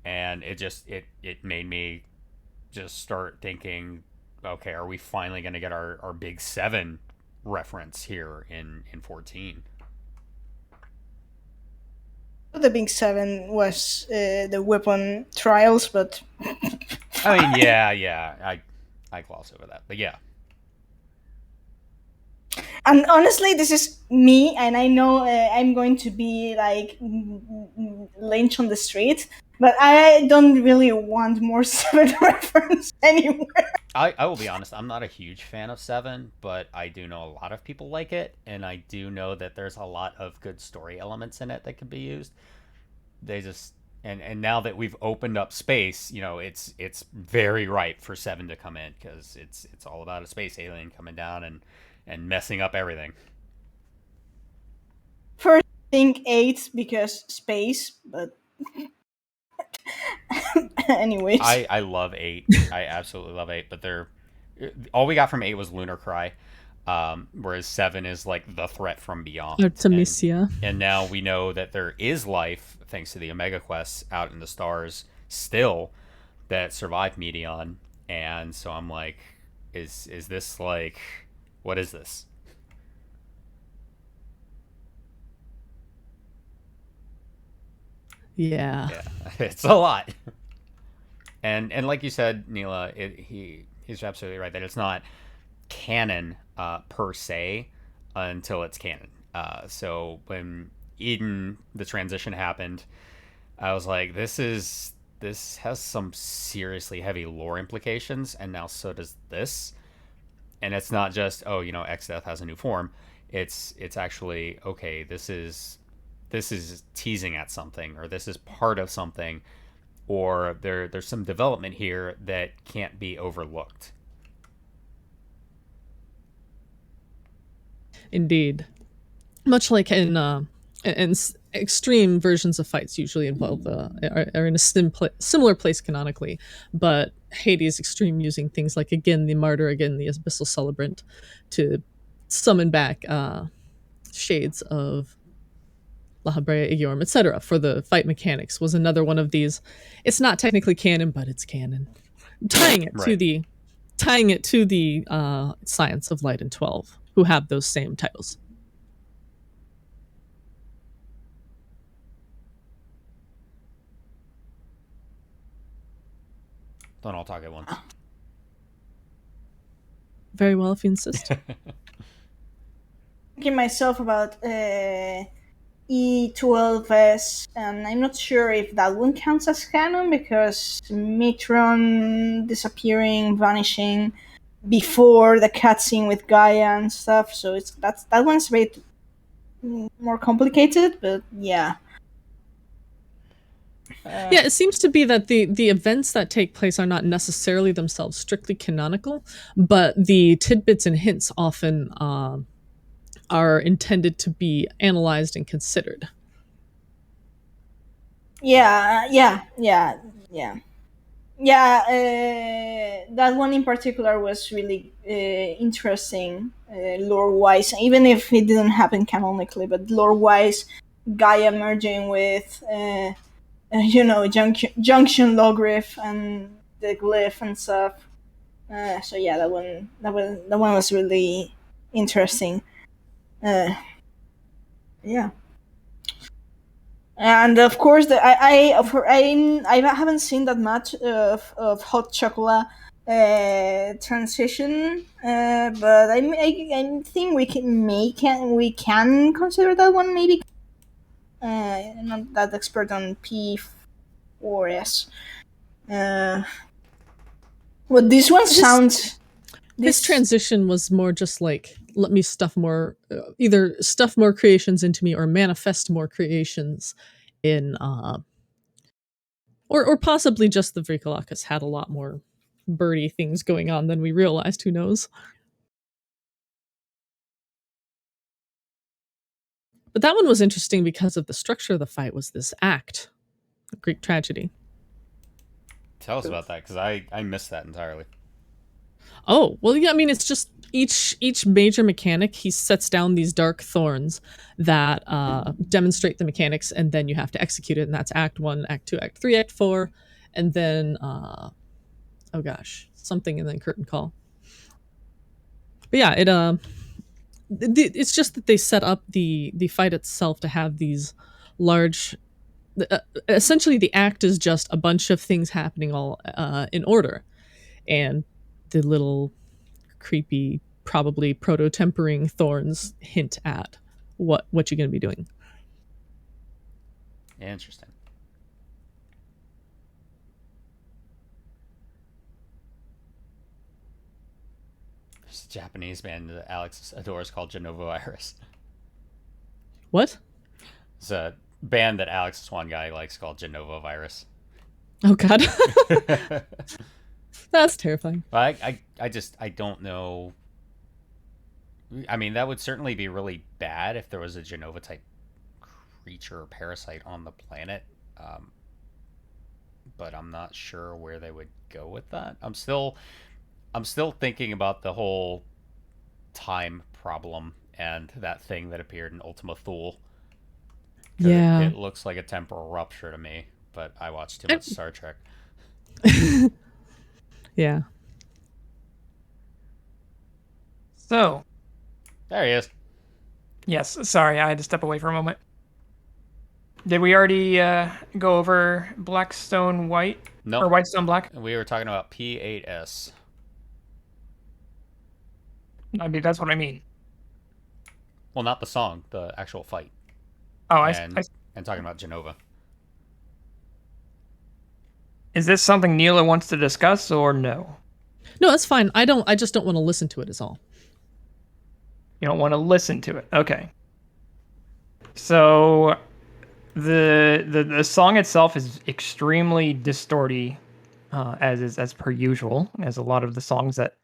And it made me just start thinking, okay, are we finally going to get our big 7 reference here in 14? The big 7 was the weapon trials, but I mean, yeah, I gloss over that, but yeah. And honestly, this is me, and I know I'm going to be like lynched on the street, but I don't really want more 7 reference anywhere. I will be honest, I'm not a huge fan of 7, but I do know a lot of people like it, and I do know that there's a lot of good story elements in it that can be used. They just and now that we've opened up space, it's very ripe for 7 to come in, because it's all about a space alien coming down and messing up everything. First, think 8 because space, but anyways. I love 8. I absolutely love 8, but all we got from 8 was Lunar Cry, whereas 7 is like the threat from beyond. Artemisia. And now we know that there is life, thanks to the Omega Quests out in the stars still, that survive Meteon. And so I'm like, is this like, what is this? Yeah, it's a lot. And like you said, Neela, he's absolutely right that it's not canon per se until it's canon. So when Eden, the transition happened, I was like, this has some seriously heavy lore implications, and now so does this. And it's not just, X-Death has a new form. It's actually, okay, this is teasing at something, or this is part of something, or there's some development here that can't be overlooked. Indeed. Much like in extreme versions of fights usually involve are in a similar place canonically, but Hades Extreme using things like, again, the Martyr, again, the Abyssal Celebrant, to summon back shades of La Habrea, Igiorum, etc. for the fight mechanics was another one of these. It's not technically canon, but it's canon. Tying it to the Science of Light and 12, who have those same titles. Don't all talk at once. Very well, if you insist. Thinking myself about E12S, and I'm not sure if that one counts as canon, because Mitron disappearing, vanishing before the cutscene with Gaia and stuff, so that one's a bit more complicated, but yeah. Yeah, it seems to be that the events that take place are not necessarily themselves strictly canonical, but the tidbits and hints often are intended to be analyzed and considered. Yeah. That one in particular was really interesting, lore-wise, even if it didn't happen canonically, but lore-wise, Gaia merging with junction logriff and the glyph and stuff. So yeah, that one was really interesting. Yeah. And of course, I haven't seen that much of hot chocolate transition, but I think we can consider that one maybe. I'm not that expert on P4S. But this one sounds. His transition was more just like, let me stuff more, either stuff more creations into me or manifest more creations in, or possibly just the Vrikalakas had a lot more birdie things going on than we realized, who knows. But that one was interesting because of the structure of the fight was this act, Greek tragedy. Tell us about that, because I missed that entirely. Oh, well, yeah, I mean, it's just each major mechanic, he sets down these dark thorns that demonstrate the mechanics, and then you have to execute it, and that's Act 1, Act 2, Act 3, Act 4, and then, oh gosh, something, and then curtain call. But yeah, it's just that they set up the fight itself to have these large... essentially, the act is just a bunch of things happening all in order, and the little creepy, probably proto-tempering thorns hint at what you're going to be doing. Interesting. There's a Japanese band that Alex adores called Genova Virus. What? It's a band that Alex, one guy, likes called Genova Virus. Oh God. That's terrifying. I don't know. I mean, that would certainly be really bad if there was a Genova type creature or parasite on the planet. But I'm not sure where they would go with that. I'm still thinking about the whole time problem and that thing that appeared in Ultima Thule. Yeah. It looks like a temporal rupture to me, but I watched too much Star Trek. Yeah. So. There he is. Yes, sorry, I had to step away for a moment. Did we already go over Blackstone White? No. Or Whitestone Black? We were talking about P8S. I mean, that's what I mean. Well, not the song, the actual fight. Oh, and talking about Genova. Is this something Neela wants to discuss or no? No, that's fine. I just don't want to listen to it is all. You don't want to listen to it. Okay. So the song itself is extremely distorty, as per usual, as a lot of the songs that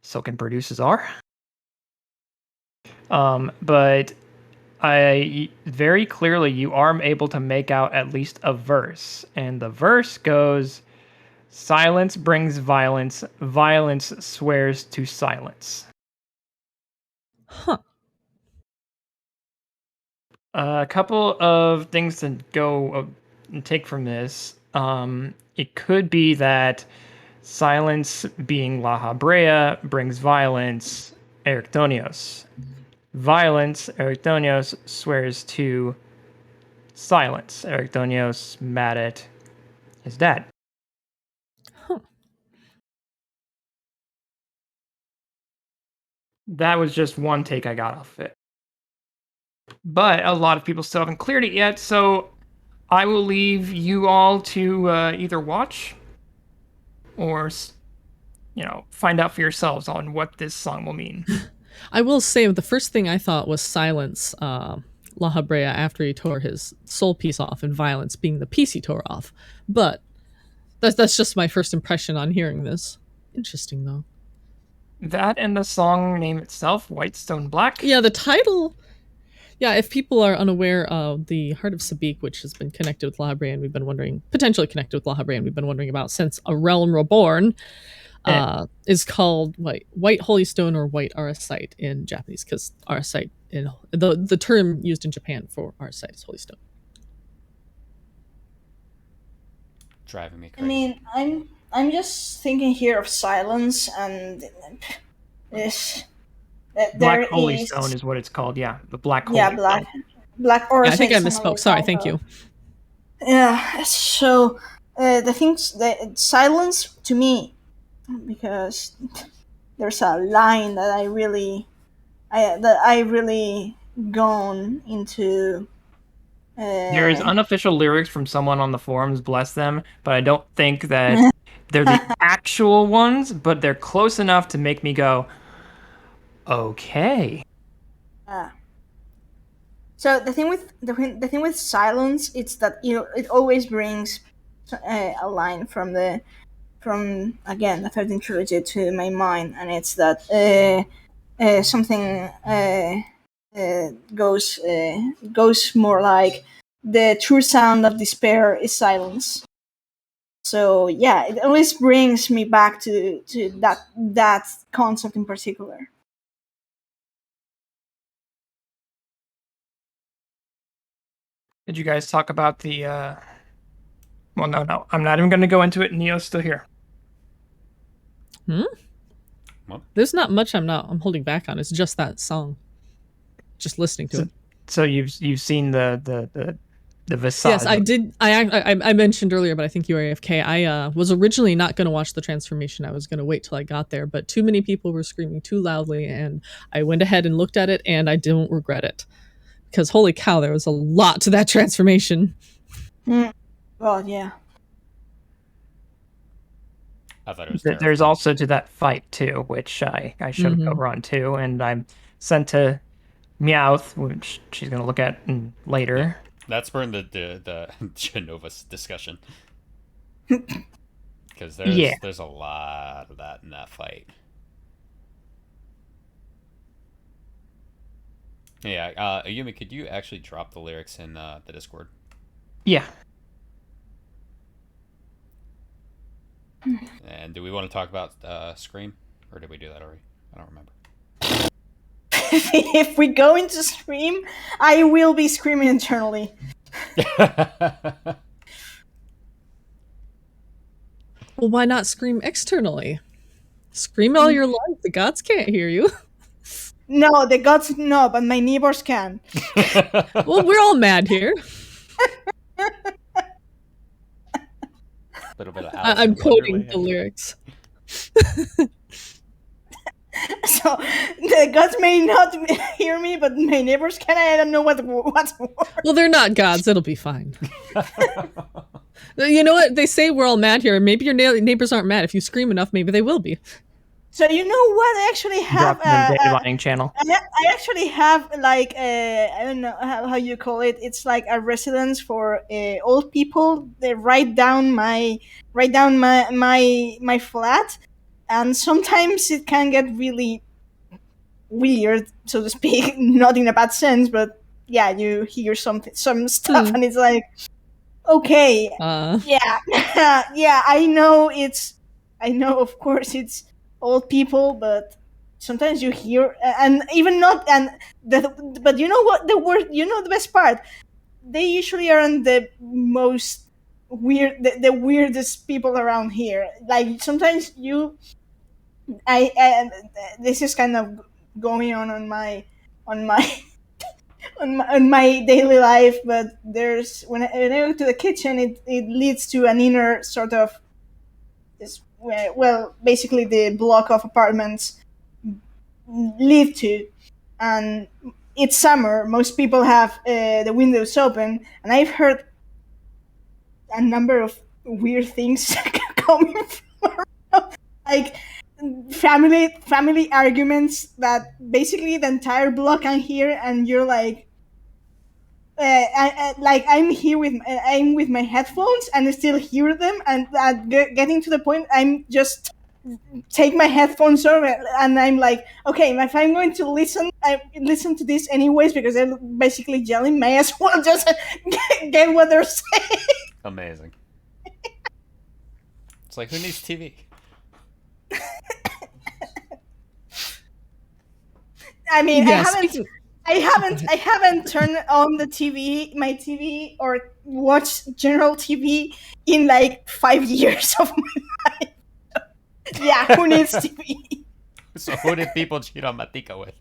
Silken produces are. But I very clearly you are able to make out at least a verse, and the verse goes, "Silence brings violence, violence swears to silence." Huh. A couple of things to go and take from this. It could be that silence, being La Habrea, brings violence, Erichtonios. Violence, Erichtonios swears to silence. Erichtonios mad at his dad. Huh. That was just one take I got off of it. But a lot of people still haven't cleared it yet, so I will leave you all to either watch or, find out for yourselves on what this song will mean. I will say the first thing I thought was silence, La Habrea, after he tore his soul piece off, and violence being the piece he tore off. But that's just my first impression on hearing this. Interesting, though. That and the song name itself, Whitestone Black. Yeah, the title... Yeah, if people are unaware of the Heart of Sabik, which has been connected with La Habrea, and we've been wondering, potentially connected with La Habrea, and we've been wondering about since A Realm Reborn, is called White Holy Stone or White Arasite in Japanese, because Arasite, the term used in Japan for Arasite is Holy Stone. Driving me crazy. I mean, I'm just thinking here of silence and this. Black Holy Stone is what it's called. Yeah, the Black Holy Stone. Black Arasite. Yeah, I think I misspoke. Sorry, thank you. Yeah, so the things that silence to me, because there's a line that I really gone into. There is unofficial lyrics from someone on the forums, bless them, but I don't think that they're the actual ones, but they're close enough to make me go, okay. So the thing with silence, it's that it always brings a line from again the 13th trilogy to my mind, and it's that something goes more like the true sound of despair is silence. So yeah, it always brings me back to that concept in particular. Did you guys talk about the well, no, I'm not even going to go into it. Neo's still here. There's not much I'm holding back on. It's just that song. Just listening to it. So you've seen the visage. Yes, I did. I mentioned earlier, but I think you were AFK. I was originally not going to watch the transformation. I was going to wait till I got there, but too many people were screaming too loudly, and I went ahead and looked at it, and I don't regret it. Because holy cow, there was a lot to that transformation. Well, yeah. I thought it was There's also to that fight too, which I showed over on too, and I'm sent to Meowth, which she's gonna look at later. Yeah. That's for the Genova's discussion. Because there's a lot of that in that fight. Yeah, Ayumi, could you actually drop the lyrics in the Discord? Yeah. And do we want to talk about Scream? Or did we do that already? I don't remember. If we go into Scream, I will be screaming internally. Well, why not scream externally? Scream all your life. The gods can't hear you. No, the gods no, but my neighbors can. Well, we're all mad here. I'm quoting the lyrics. So the gods may not hear me, but my neighbors can. I don't know what's worse. Well, they're not gods. It'll be fine. You know what? They say we're all mad here. Maybe your neighbors aren't mad. If you scream enough, maybe they will be. So you know what? I actually have a channel. I actually have like I don't know how you call it. It's like a residence for old people. They write down my flat, and sometimes it can get really weird, so to speak. Not in a bad sense, but yeah, you hear some stuff, and it's like, okay, yeah, yeah. I know, of course, it's old people, but sometimes you hear, and even not, but you know what the word, the best part, they usually aren't the most weird, the weirdest people around here. Like sometimes I this is kind of going on my on my daily life, but there's when I go to the kitchen, it leads to an inner sort of, well, basically the block of apartments live to, and it's summer. Most people have the windows open, and I've heard a number of weird things coming from around, like family arguments that basically the entire block can hear, and you're like, I'm here with my headphones and I still hear them, and getting to the point, I'm just take my headphones over and I'm like, okay, if I'm going to listen, I listen to this anyways because they're basically yelling. May as well just get what they're saying. Amazing. It's like, who needs TV? I mean, yeah, I haven't turned on the TV, my TV, or watched general TV in like 5 years of my life. Yeah, who needs TV? So who did people cheat on Matika with?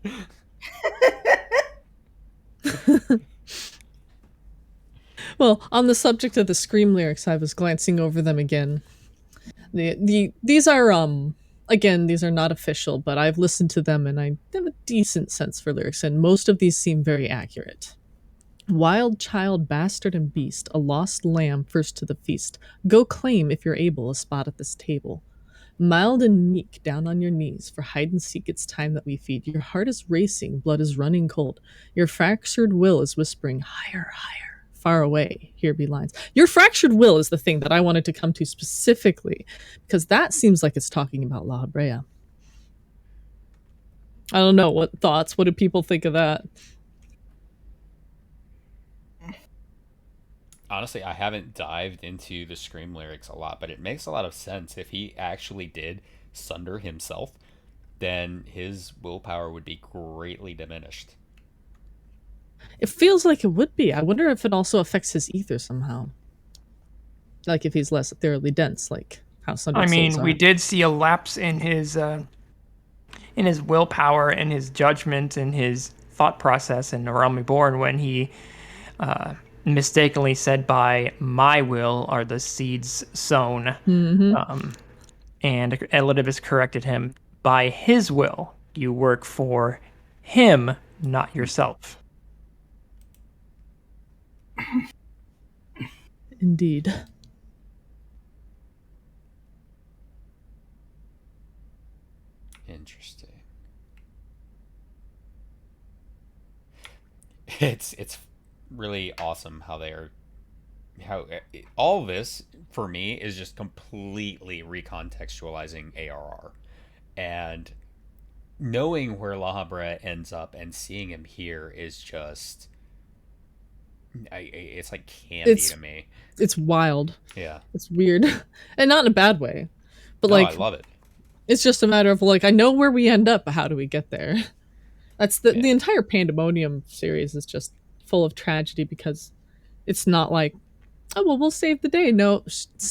Well, on the subject of the Scream lyrics, I was glancing over them again. These are again, these are not official, but I've listened to them and I have a decent sense for lyrics, and most of these seem very accurate. Wild child, bastard, and beast, a lost lamb first to the feast. Go claim, if you're able, a spot at this table. Mild and meek, down on your knees, for hide and seek it's time that we feed. Your heart is racing, blood is running cold. Your fractured will is whispering, higher, higher, far away, here be lines. Your fractured will is the thing that I wanted to come to specifically, because that seems like it's talking about La Brea. I don't know, what thoughts? What do people think of that? Honestly, I haven't dived into the Scream lyrics a lot, but it makes a lot of sense. If he actually did sunder himself, then his willpower would be greatly diminished. It feels like it would be. I wonder if it also affects his ether somehow. Like if he's less ethereally dense, like how sundered souls are. We did see a lapse in his willpower and his judgment and his thought process in Realm Reborn when he mistakenly said, by my will are the seeds sown. Mm-hmm. And Elidibus corrected him, by his will you work for him, not yourself. Indeed. Interesting. It's really awesome how all this for me is just completely recontextualizing ARR, and knowing where La Brea ends up and seeing him here is just it's like candy to me. It's wild. Yeah, it's weird, and not in a bad way, but no, like I love it. It's just a matter of like, I know where we end up, but how do we get there? That's the entire Pandæmonium series is just full of tragedy, because it's not like, oh well, we'll save the day. No,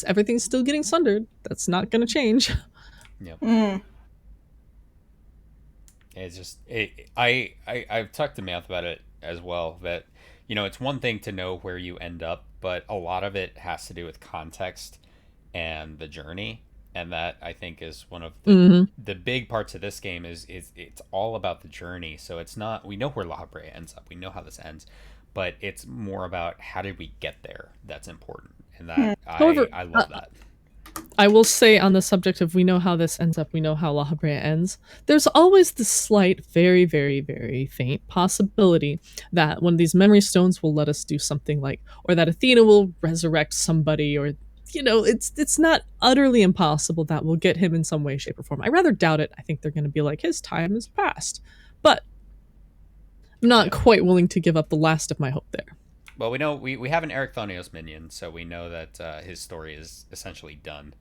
everything's still getting sundered. That's not going to change. Yep. It's just I've talked to Math about it as well, that it's one thing to know where you end up, but a lot of it has to do with context and the journey. And that, I think, is one of the big parts of this game is it's all about the journey. So it's not, we know where La Brea ends up, we know how this ends, but it's more about how did we get there that's important. And that However, I love that. I will say, on the subject of we know how this ends up, we know how La Brea ends, there's always the slight, very, very, very faint possibility that one of these memory stones will let us do something like, or that Athena will resurrect somebody, or it's not utterly impossible that we'll get him in some way, shape, or form. I rather doubt it. I think they're going to be like, his time is past. But I'm not quite willing to give up the last of my hope there. Well, we know we have an Eric Thonios minion, so we know that his story is essentially done.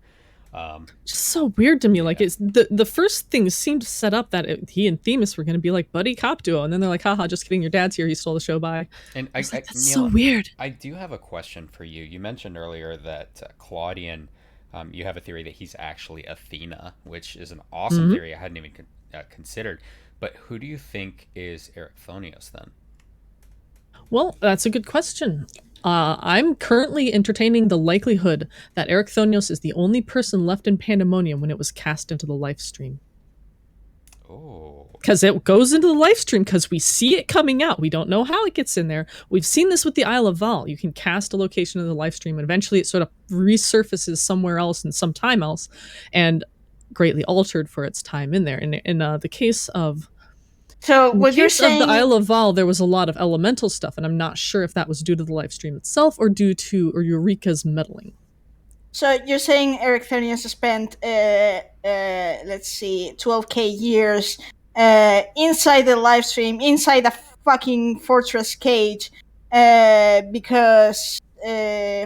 Just so weird to me. Like, it's the first thing seemed to set up that he and Themis were going to be like buddy cop duo, and then they're like, haha, just kidding, your dad's here, he stole the show by. And that's Neil, so weird. I do have a question for you. You mentioned earlier that Claudian, you have a theory that he's actually Athena, which is an awesome theory I hadn't even considered. But who do you think is Eric Thonios then? Well, that's a good question. I'm currently entertaining the likelihood that Eric Thonios is the only person left in Pandæmonium when it was cast into the live stream. Oh. Because it goes into the live stream, because we see it coming out. We don't know how it gets in there. We've seen this with the Isle of Val. You can cast a location in the live stream, and eventually it sort of resurfaces somewhere else and some time else, and greatly altered for its time in there. In the case of... So what you're saying, of the Isle of Val, there was a lot of elemental stuff, and I'm not sure if that was due to the live stream itself or due to Eureka's meddling. So you're saying Eric Thonios spent, let's see, 12k years inside the live stream, inside a fucking fortress cage, because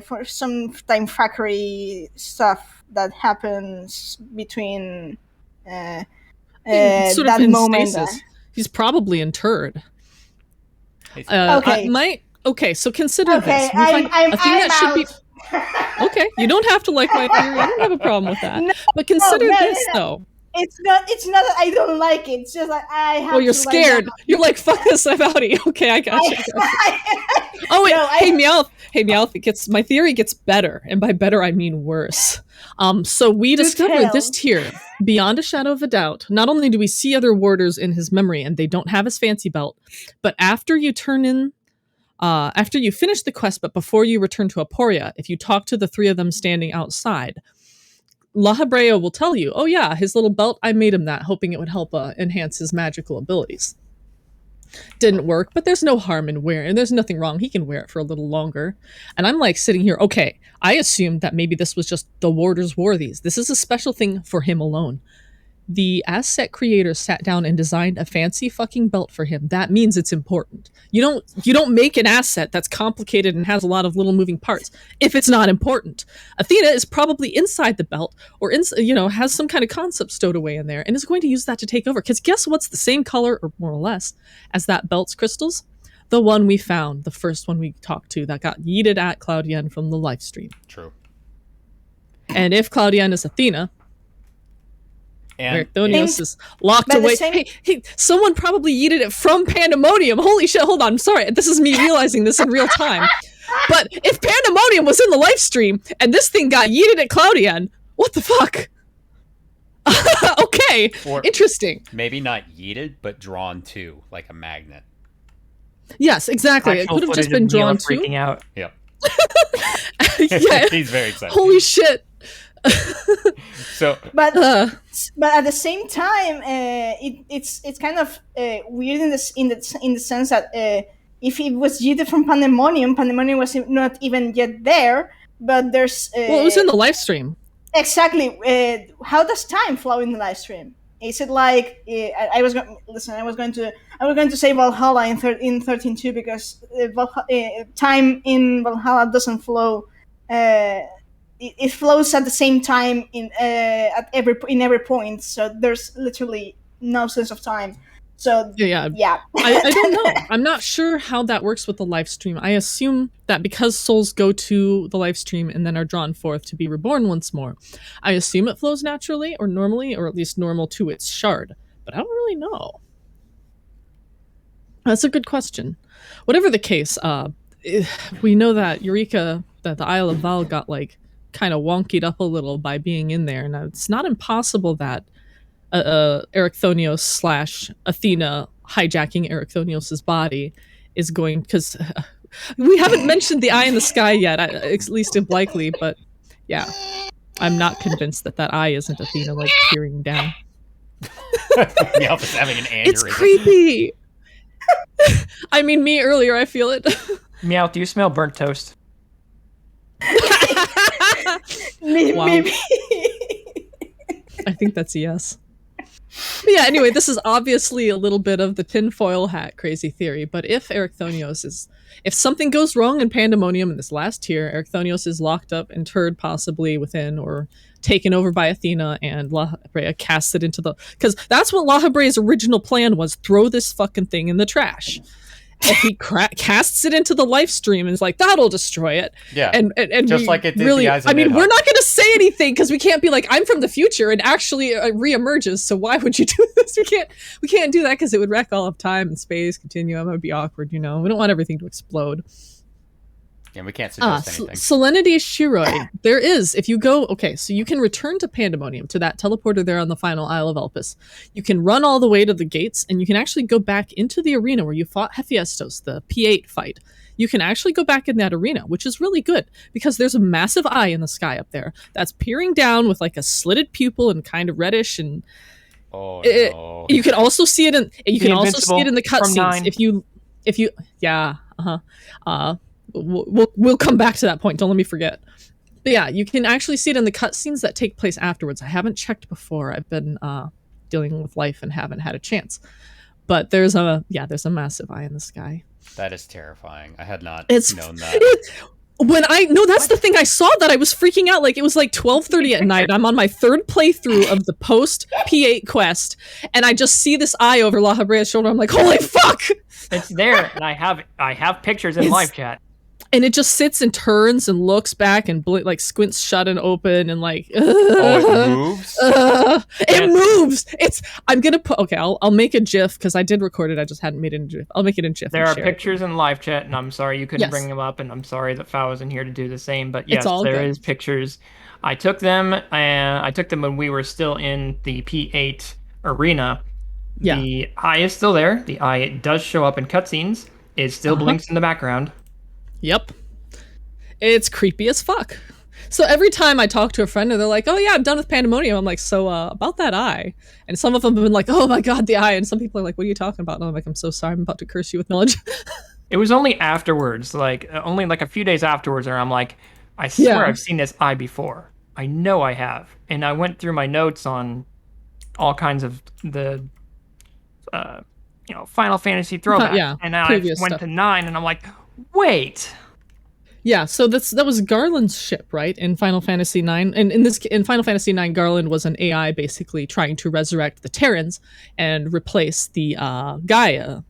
for some time fuckery stuff that happens between sort that of moment. Stasis. He's probably interred. Okay. So consider this. I'm out. Okay, you don't have to like my theory. I don't have a problem with that. No, but consider this, though. It's not that I don't like it. It's just like I have. Oh, you're scared. You're like, fuck this, I'm outie. Okay, I got you. Oh wait, hey Meowth. My theory gets better, and by better I mean worse. So we discovered this tier, beyond a shadow of a doubt. Not only do we see other warders in his memory, and they don't have his fancy belt, but after you turn in After you finish the quest, but before you return to Aporia, if you talk to the 3 of them standing outside, La Habrea will tell you, oh yeah, his little belt, I made him that, hoping it would help enhance his magical abilities. Didn't work, but there's no harm in wearing it. There's nothing wrong. He can wear it for a little longer. And I'm like sitting here, okay, I assumed that maybe this was just the warders wore these. This is a special thing for him alone. The asset creators sat down and designed a fancy fucking belt for him. That means it's important. You don't make an asset that's complicated and has a lot of little moving parts if it's not important. Athena is probably inside the belt or has some kind of concept stowed away in there and is going to use that to take over. Because guess what's the same color or more or less as that belt's crystals? The one we found, the first one we talked to that got yeeted at Claudienne from the live stream. True. And if Claudienne is Athena, And Ericthonius is locked away. Hey, someone probably yeeted it from Pandæmonium. Holy shit, hold on. I'm sorry. This is me realizing this in real time. But if Pandæmonium was in the live stream and this thing got yeeted at Claudienne, what the fuck? Okay, or interesting. Maybe not yeeted, but drawn to, like a magnet. Yes, exactly. Actual It could have just footage been of Neela drawn to. freaking out. Yep. Yeah. He's very excited. Holy shit. So, But at the same time, it's kind of weird in the sense that if it was yeeted from Pandæmonium was not even yet there. But there's well, it was in the live stream. Exactly. How does time flow in the live stream? Is it like I was going to say Valhalla in 13.2 because time in Valhalla doesn't flow. It flows at the same time in every point. So there's literally no sense of time. So yeah. I don't know. I'm not sure how that works with the live stream. I assume that because souls go to the live stream and then are drawn forth to be reborn once more, I assume it flows naturally or normally, or at least normal to its shard. But I don't really know. That's a good question. Whatever the case, we know that Eureka, that the Isle of Val got like kind of wonkied up a little by being in there. Now it's not impossible that Ericthonios / Athena hijacking Ericthonios's body is going, because we haven't mentioned the eye in the sky yet, at least obliquely, but yeah, I'm not convinced that eye isn't Athena like peering down. Meowth is having an aneurysm. It's creepy. I mean, me earlier, I feel it. Meowth, do you smell burnt toast? Maybe. I think that's a yes. But yeah, anyway, this is obviously a little bit of the tinfoil hat crazy theory, but if something goes wrong in Pandæmonium in this last tier, Ericthonios is locked up, interred possibly within, or taken over by Athena, and La Habrea casts it into the... Because that's what La Habrea's original plan was, throw this fucking thing in the trash. And he casts it into the live stream and is like, that'll destroy it. Yeah, and just like it did really, the Eyes of I mean, Nidhogg. we're not going to say anything because we can't be like, I'm from the future, and actually reemerges. So why would you do this? We can't do that because it would wreck all of time and space continuum. It would be awkward, We don't want everything to explode. And we can't suggest anything. Selenity's Shiroi. There is, if you go, okay, so you can return to Pandæmonium, to that teleporter there on the final Isle of Elpis. You can run all the way to the gates, and you can actually go back into the arena where you fought Hephaestus, the P8 fight. You can actually go back in that arena, which is really good, because there's a massive eye in the sky up there that's peering down with like a slitted pupil and kind of reddish, and no. you can also see it in the cutscenes. If you We'll come back to that point. Don't let me forget. But yeah, you can actually see it in the cutscenes that take place afterwards. I haven't checked before. I've been dealing with life and haven't had a chance. But there's a massive eye in the sky. That is terrifying. I had not known that. That's the thing. I saw that, I was freaking out. Like, it was like 12:30 at night. I'm on my third playthrough of the post P8 quest, and I just see this eye over La Habrea's shoulder. I'm like, holy fuck! It's there, and I have pictures in live chat. And it just sits and turns and looks back and squints shut and open and like. It moves. It moves. I'm gonna put. Okay, I'll make a GIF because I did record it. I just hadn't made it in GIF. I'll make it in GIF. There are pictures in live chat, and I'm sorry you couldn't bring them up, and I'm sorry that Fao wasn't here to do the same. But yes, there is pictures. I took them, and I took them when we were still in the P8 arena. Yeah. The eye is still there. The eye does show up in cutscenes. It still blinks in the background. Yep. It's creepy as fuck. So every time I talk to a friend and they're like, oh yeah, I'm done with Pandemonium, I'm like, so about that eye. And some of them have been like, oh my god, the eye. And some people are like, what are you talking about? And I'm like, I'm so sorry, I'm about to curse you with knowledge. It was only afterwards, like only like a few days afterwards, where I'm like, I swear I've seen this eye before. I know I have. And I went through my notes on all kinds of the Final Fantasy throwbacks. And now I went stuff. to 9 and I'm like, wait. Yeah, so that was Garland's ship, right? In Final Fantasy IX. And in Final Fantasy IX, Garland was an AI basically trying to resurrect the Terrans and replace the Gaia,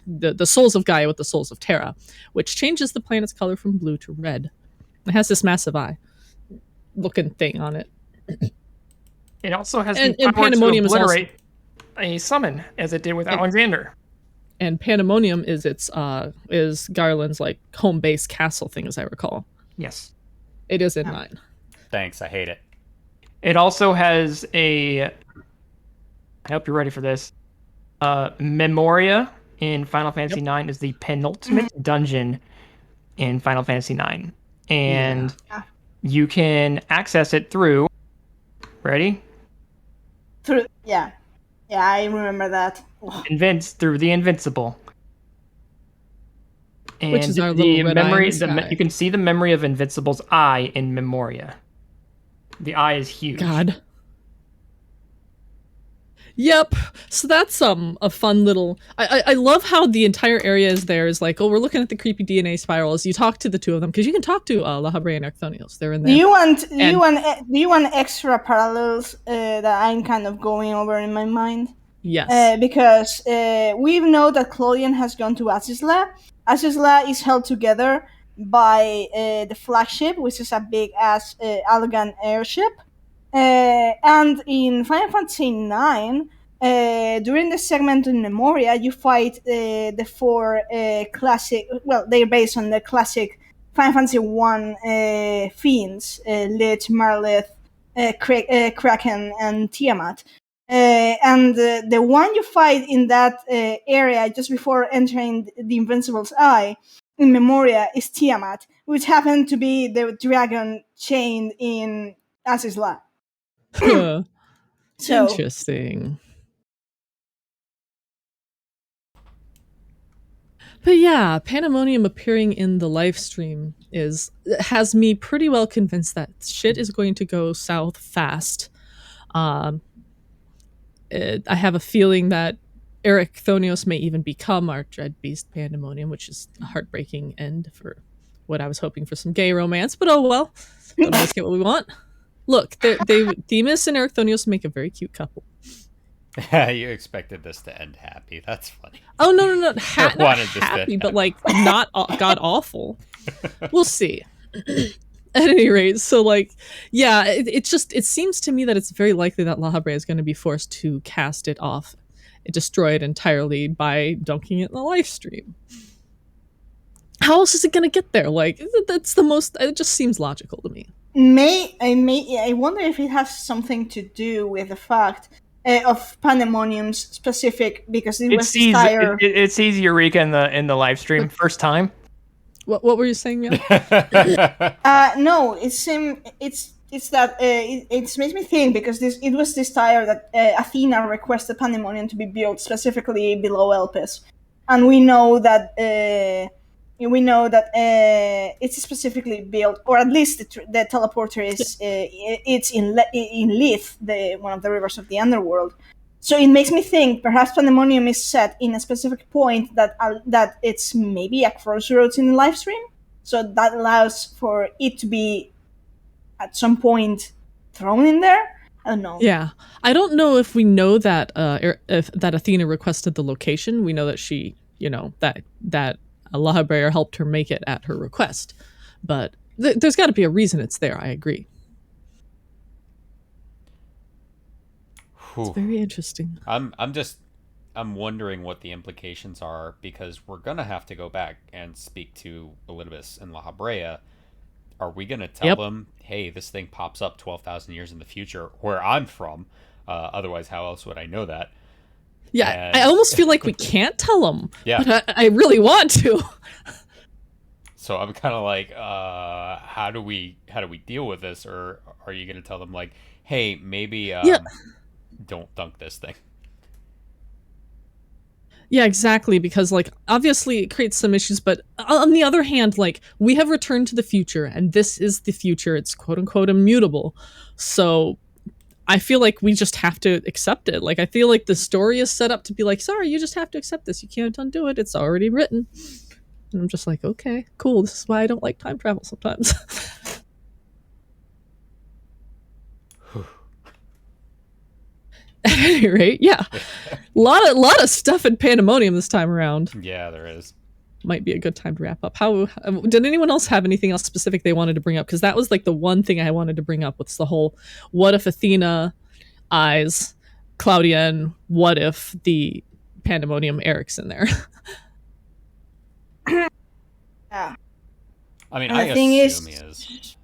the souls of Gaia with the souls of Terra, which changes the planet's color from blue to red. It has this massive eye looking thing on it. It also has the power to obliterate a summon, as it did with Alexander. And Pandemonium is is Garland's like home base castle thing, as I recall. Yes, it is in 9. Thanks, I hate it. It also has a. I hope you're ready for this. Memoria in Final Fantasy IX is the penultimate dungeon in Final Fantasy IX, and you can access it through. Ready? Yeah, I remember that. Through the Invincible. And which is our little red memory. eye You can see the memory of Invincible's eye in Memoria. The eye is huge. God. Yep. So that's a fun little. I love how the entire area is there. Is like, oh, we're looking at the creepy DNA spirals. You talk to the two of them because you can talk to La Habrea and Arcthonios. They're in there. Do you want extra parallels that I'm kind of going over in my mind? Yes. Because we know that Clodion has gone to Azizla. Azizla is held together by the flagship, which is a big ass Algan airship. And in Final Fantasy IX, during the segment in Memoria, you fight the 4 classic. Well, they're based on the classic Final Fantasy I fiends: Lich, Marlith, Kraken, and Tiamat. And the one you fight in that area just before entering the Invincible's Eye in Memoria is Tiamat, which happened to be the dragon chained in Azizla. So, interesting. But yeah, Pandemonium appearing in the live stream has me pretty well convinced that shit is going to go south fast. I have a feeling that Eric Thonios may even become our dread beast Pandemonium, which is a heartbreaking end for what I was hoping for some gay romance. But oh well, don't always get what we want. Look, Demas and Eric Thonios make a very cute couple. You expected this to end happy. That's funny. Oh no, not happy, but like not god awful. We'll see. At any rate, so like, yeah, it seems to me that it's very likely that La Habrea is going to be forced to cast it off, destroy it entirely by dunking it in the live stream. How else is it going to get there? Like, that's the most. It just seems logical to me. I wonder if it has something to do with the fact of Pandemonium's specific, because it sees Eureka in the live stream first time. What were you saying? No, it's that it makes me think, because it was this tire that Athena requested Pandemonium to be built specifically below Elpis, and we know that it's specifically built, or at least the teleporter is it's in Leith, one of the rivers of the underworld. So it makes me think perhaps Pandemonium is set in a specific point that it's maybe a crossroads in the live stream. So that allows for it to be at some point thrown in there. I don't know. Yeah, I don't know if we know that that Athena requested the location. We know that she, that La Habrea helped her make it at her request, but there's got to be a reason it's there. I agree. It's very interesting. I'm wondering what the implications are, because we're gonna have to go back and speak to Elidibus and La Habrea. Are we gonna tell them, hey, this thing pops up 12,000 years in the future where I'm from? Otherwise, how else would I know that? Yeah, And I almost feel like we can't tell them. Yeah. But I really want to. So I'm kind of like, how do we deal with this? Or are you going to tell them like, hey, maybe don't dunk this thing? Yeah, exactly. Because like, obviously it creates some issues, but on the other hand, like, we have returned to the future, and this is the future. It's quote unquote immutable. So I feel like we just have to accept it. Like, I feel like the story is set up to be like, sorry, you just have to accept this. You can't undo it. It's already written. And I'm just like, okay, cool. This is why I don't like time travel sometimes. At any rate, yeah. lot of stuff in Pandemonium this time around. Yeah, there is. Might be a good time to wrap up. How did anyone else have anything else specific they wanted to bring up? Because that was like the one thing I wanted to bring up. What's the whole, what if Athena eyes Claudia, and what if the Pandemonium Eric's in there? Yeah. I mean, And I the thing assume he is.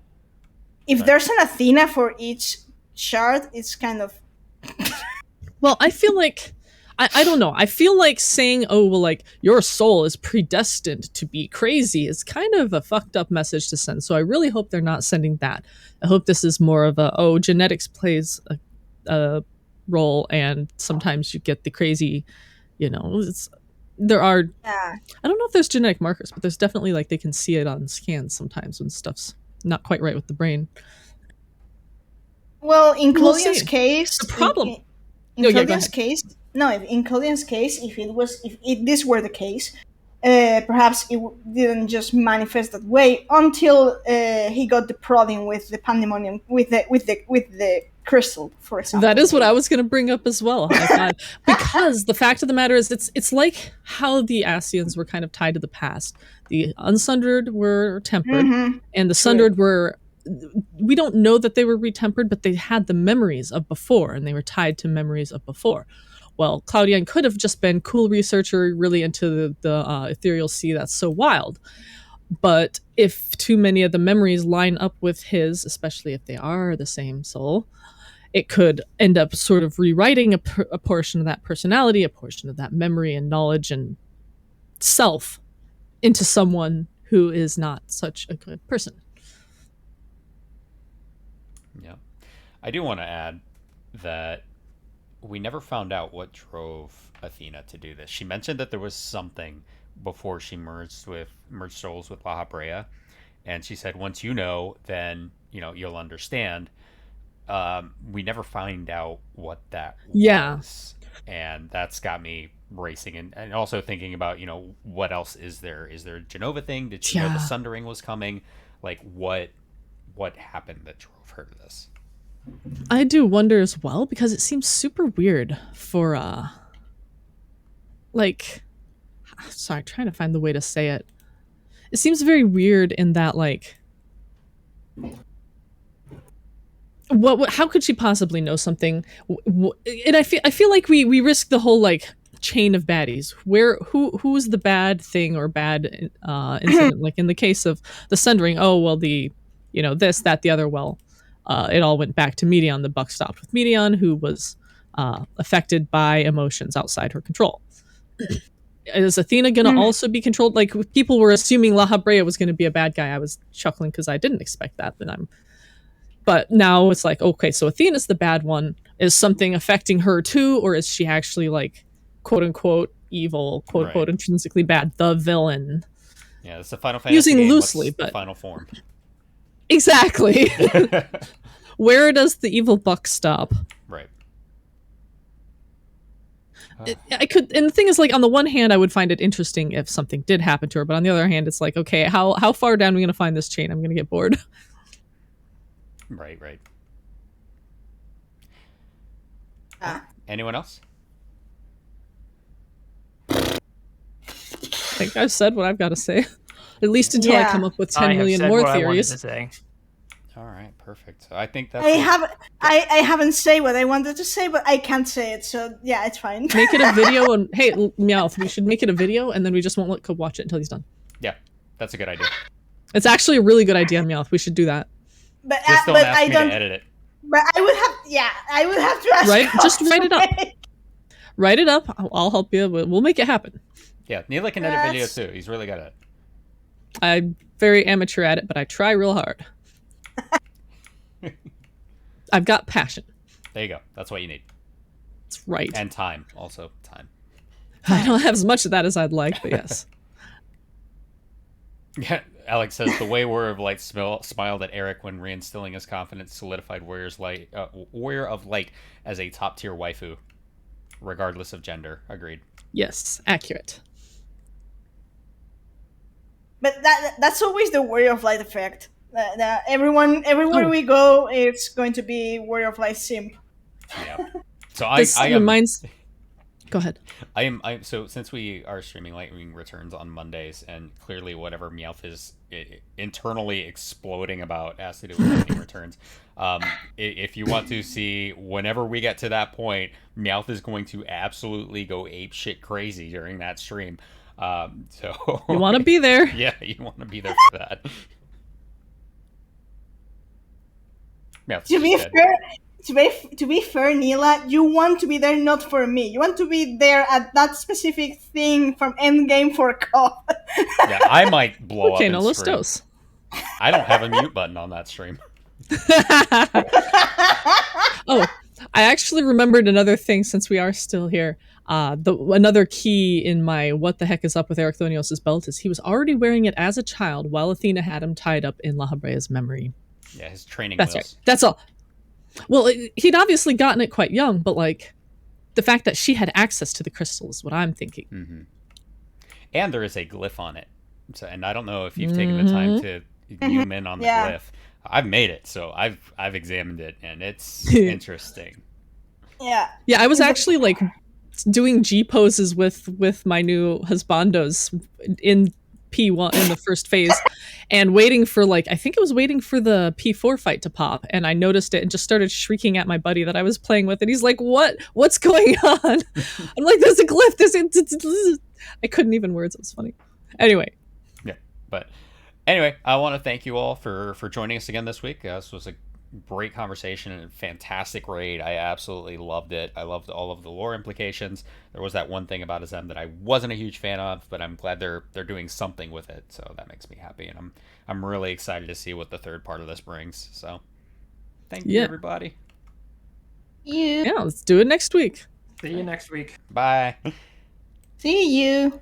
If Right. there's an Athena for each shard, it's kind of Well, I feel like I don't know. I feel like saying, oh, well, like, your soul is predestined to be crazy is kind of a fucked up message to send. So I really hope they're not sending that. I hope this is more of a, oh, genetics plays a role, and sometimes you get the crazy, there are, yeah. I don't know if there's genetic markers, but there's definitely, like, they can see it on scans sometimes when stuff's not quite right with the brain. Well, in We'll Claudian's see. case, The problem- in No, yeah, go Claudian's ahead. case, in Claudian's case, if this were the case, perhaps it didn't just manifest that way until he got the prodding with the Pandemonium, with the crystal, for example. That is what I was going to bring up as well. I thought, because the fact of the matter is, it's like how the Asians were kind of tied to the past. The unsundered were tempered, and the sundered were. We don't know that they were retempered, but they had the memories of before, and they were tied to memories of before. Well, Claudian could have just been cool researcher, really into the ethereal sea that's so wild. But if too many of the memories line up with his, especially if they are the same soul, it could end up sort of rewriting a portion of that personality, a portion of that memory and knowledge and self into someone who is not such a good person. Yeah. I do want to add that we never found out what drove Athena to do this. She mentioned that there was something before she merged souls with La Habrea, and she said, once you know, then you'll understand. We never find out what that was, and that's got me racing and also thinking about what else is there? Is there a Genova thing? Did she know the sundering was coming? Like what happened that drove her to this? I do wonder as well, because it seems super weird for sorry, trying to find the way to say it. It seems very weird in that, like, what how could she possibly know something? And I feel like we risk the whole, like, chain of baddies. Who is the bad thing or bad incident? Like in the case of the sundering, oh well, the this, that, the other. Well, it all went back to Medion. The buck stopped with Medion, who was affected by emotions outside her control. Is Athena going to also be controlled? Like, people were assuming La Habrea was going to be a bad guy. I was chuckling because I didn't expect that. But now it's like, okay, so Athena's the bad one. Is something affecting her too, or is she actually, like, quote unquote evil, quote unquote intrinsically bad, the villain? Yeah, it's a Final Fantasy using game. loosely, What's but the final form. Exactly. Where does the evil buck stop? Right. I could, and the thing is, like, on the one hand, I would find it interesting if something did happen to her, but on the other hand, it's like, okay, how far down are we going to find this chain? I'm going to get bored. Right. Anyone else? I think I've said what I've got to say. At least until I come up with 10 million more what theories. I wanted to say. All right, perfect. So I think that's. I haven't said what I wanted to say, but I can't say it, so yeah, it's fine. Make it a video, and hey, Meowth, we should make it a video, and then we just won't let Cobb watch it until he's done. Yeah, that's a good idea. It's actually a really good idea, Meowth. We should do that. But just don't ask me to edit it. But I would have to ask. Right? Just write it up. Write it up. I'll help you. We'll make it happen. Yeah, Neela can edit videos too. He's really good at it. I'm very amateur at it, but I try real hard. I've got passion. There you go. That's what you need. That's right. And time. Also, time. I don't have as much of that as I'd like, but yes. Yeah, Alex says the way Warrior of Light smiled at Eric when reinstilling his confidence solidified Warrior of Light as a top tier waifu, regardless of gender. Agreed. Yes, accurate. But that's always the Warrior of Light effect. Everywhere we go, it's going to be Warrior of Light simp. Yeah. So This I reminds. Go ahead. So since we are streaming Lightning Returns on Mondays, and clearly whatever Meowth is internally exploding about has to do with Lightning Returns. If you want to see whenever we get to that point, Meowth is going to absolutely go ape shit crazy during that stream. So You want to be there? Yeah, you want to be there for that. Meowth's To be dead. fair, to be fair, Neela, you want to be there not for me. You want to be there at that specific thing from Endgame for Co. Yeah, I might blow up. Okay, in no los stream. dos. I don't have a mute button on that stream. Oh, I actually remembered another thing since we are still here. Another key in my what the heck is up with Eric Thonios' belt is he was already wearing it as a child while Athena had him tied up in La Habrea's memory. Yeah, his training That's wheels. right. That's all. Well, he'd obviously gotten it quite young, but like the fact that she had access to the crystal is what I'm thinking. Mm-hmm. And there is a glyph on it. So, and I don't know if you've taken the time to zoom in on the glyph. I've made it, so I've examined it, and it's interesting. Yeah. Yeah, I was actually like doing G poses with my new husbandos in P1 in the first phase, and waiting for I think it was waiting for the P4 fight to pop, and I noticed it and just started shrieking at my buddy that I was playing with, and he's like, "What's going on?" I'm like, "There's a glyph." I couldn't even words. It was funny. Anyway. Yeah, but anyway, I want to thank you all for joining us again this week. This was a great conversation and a fantastic raid. I absolutely loved it. I loved all of the lore implications. There was that one thing about Azem that I wasn't a huge fan of, but I'm glad they're doing something with it, so that makes me happy, and I'm really excited to see what the third part of this brings. So thank you, everybody. Yeah, let's do it next week. See you next week. Bye. See you.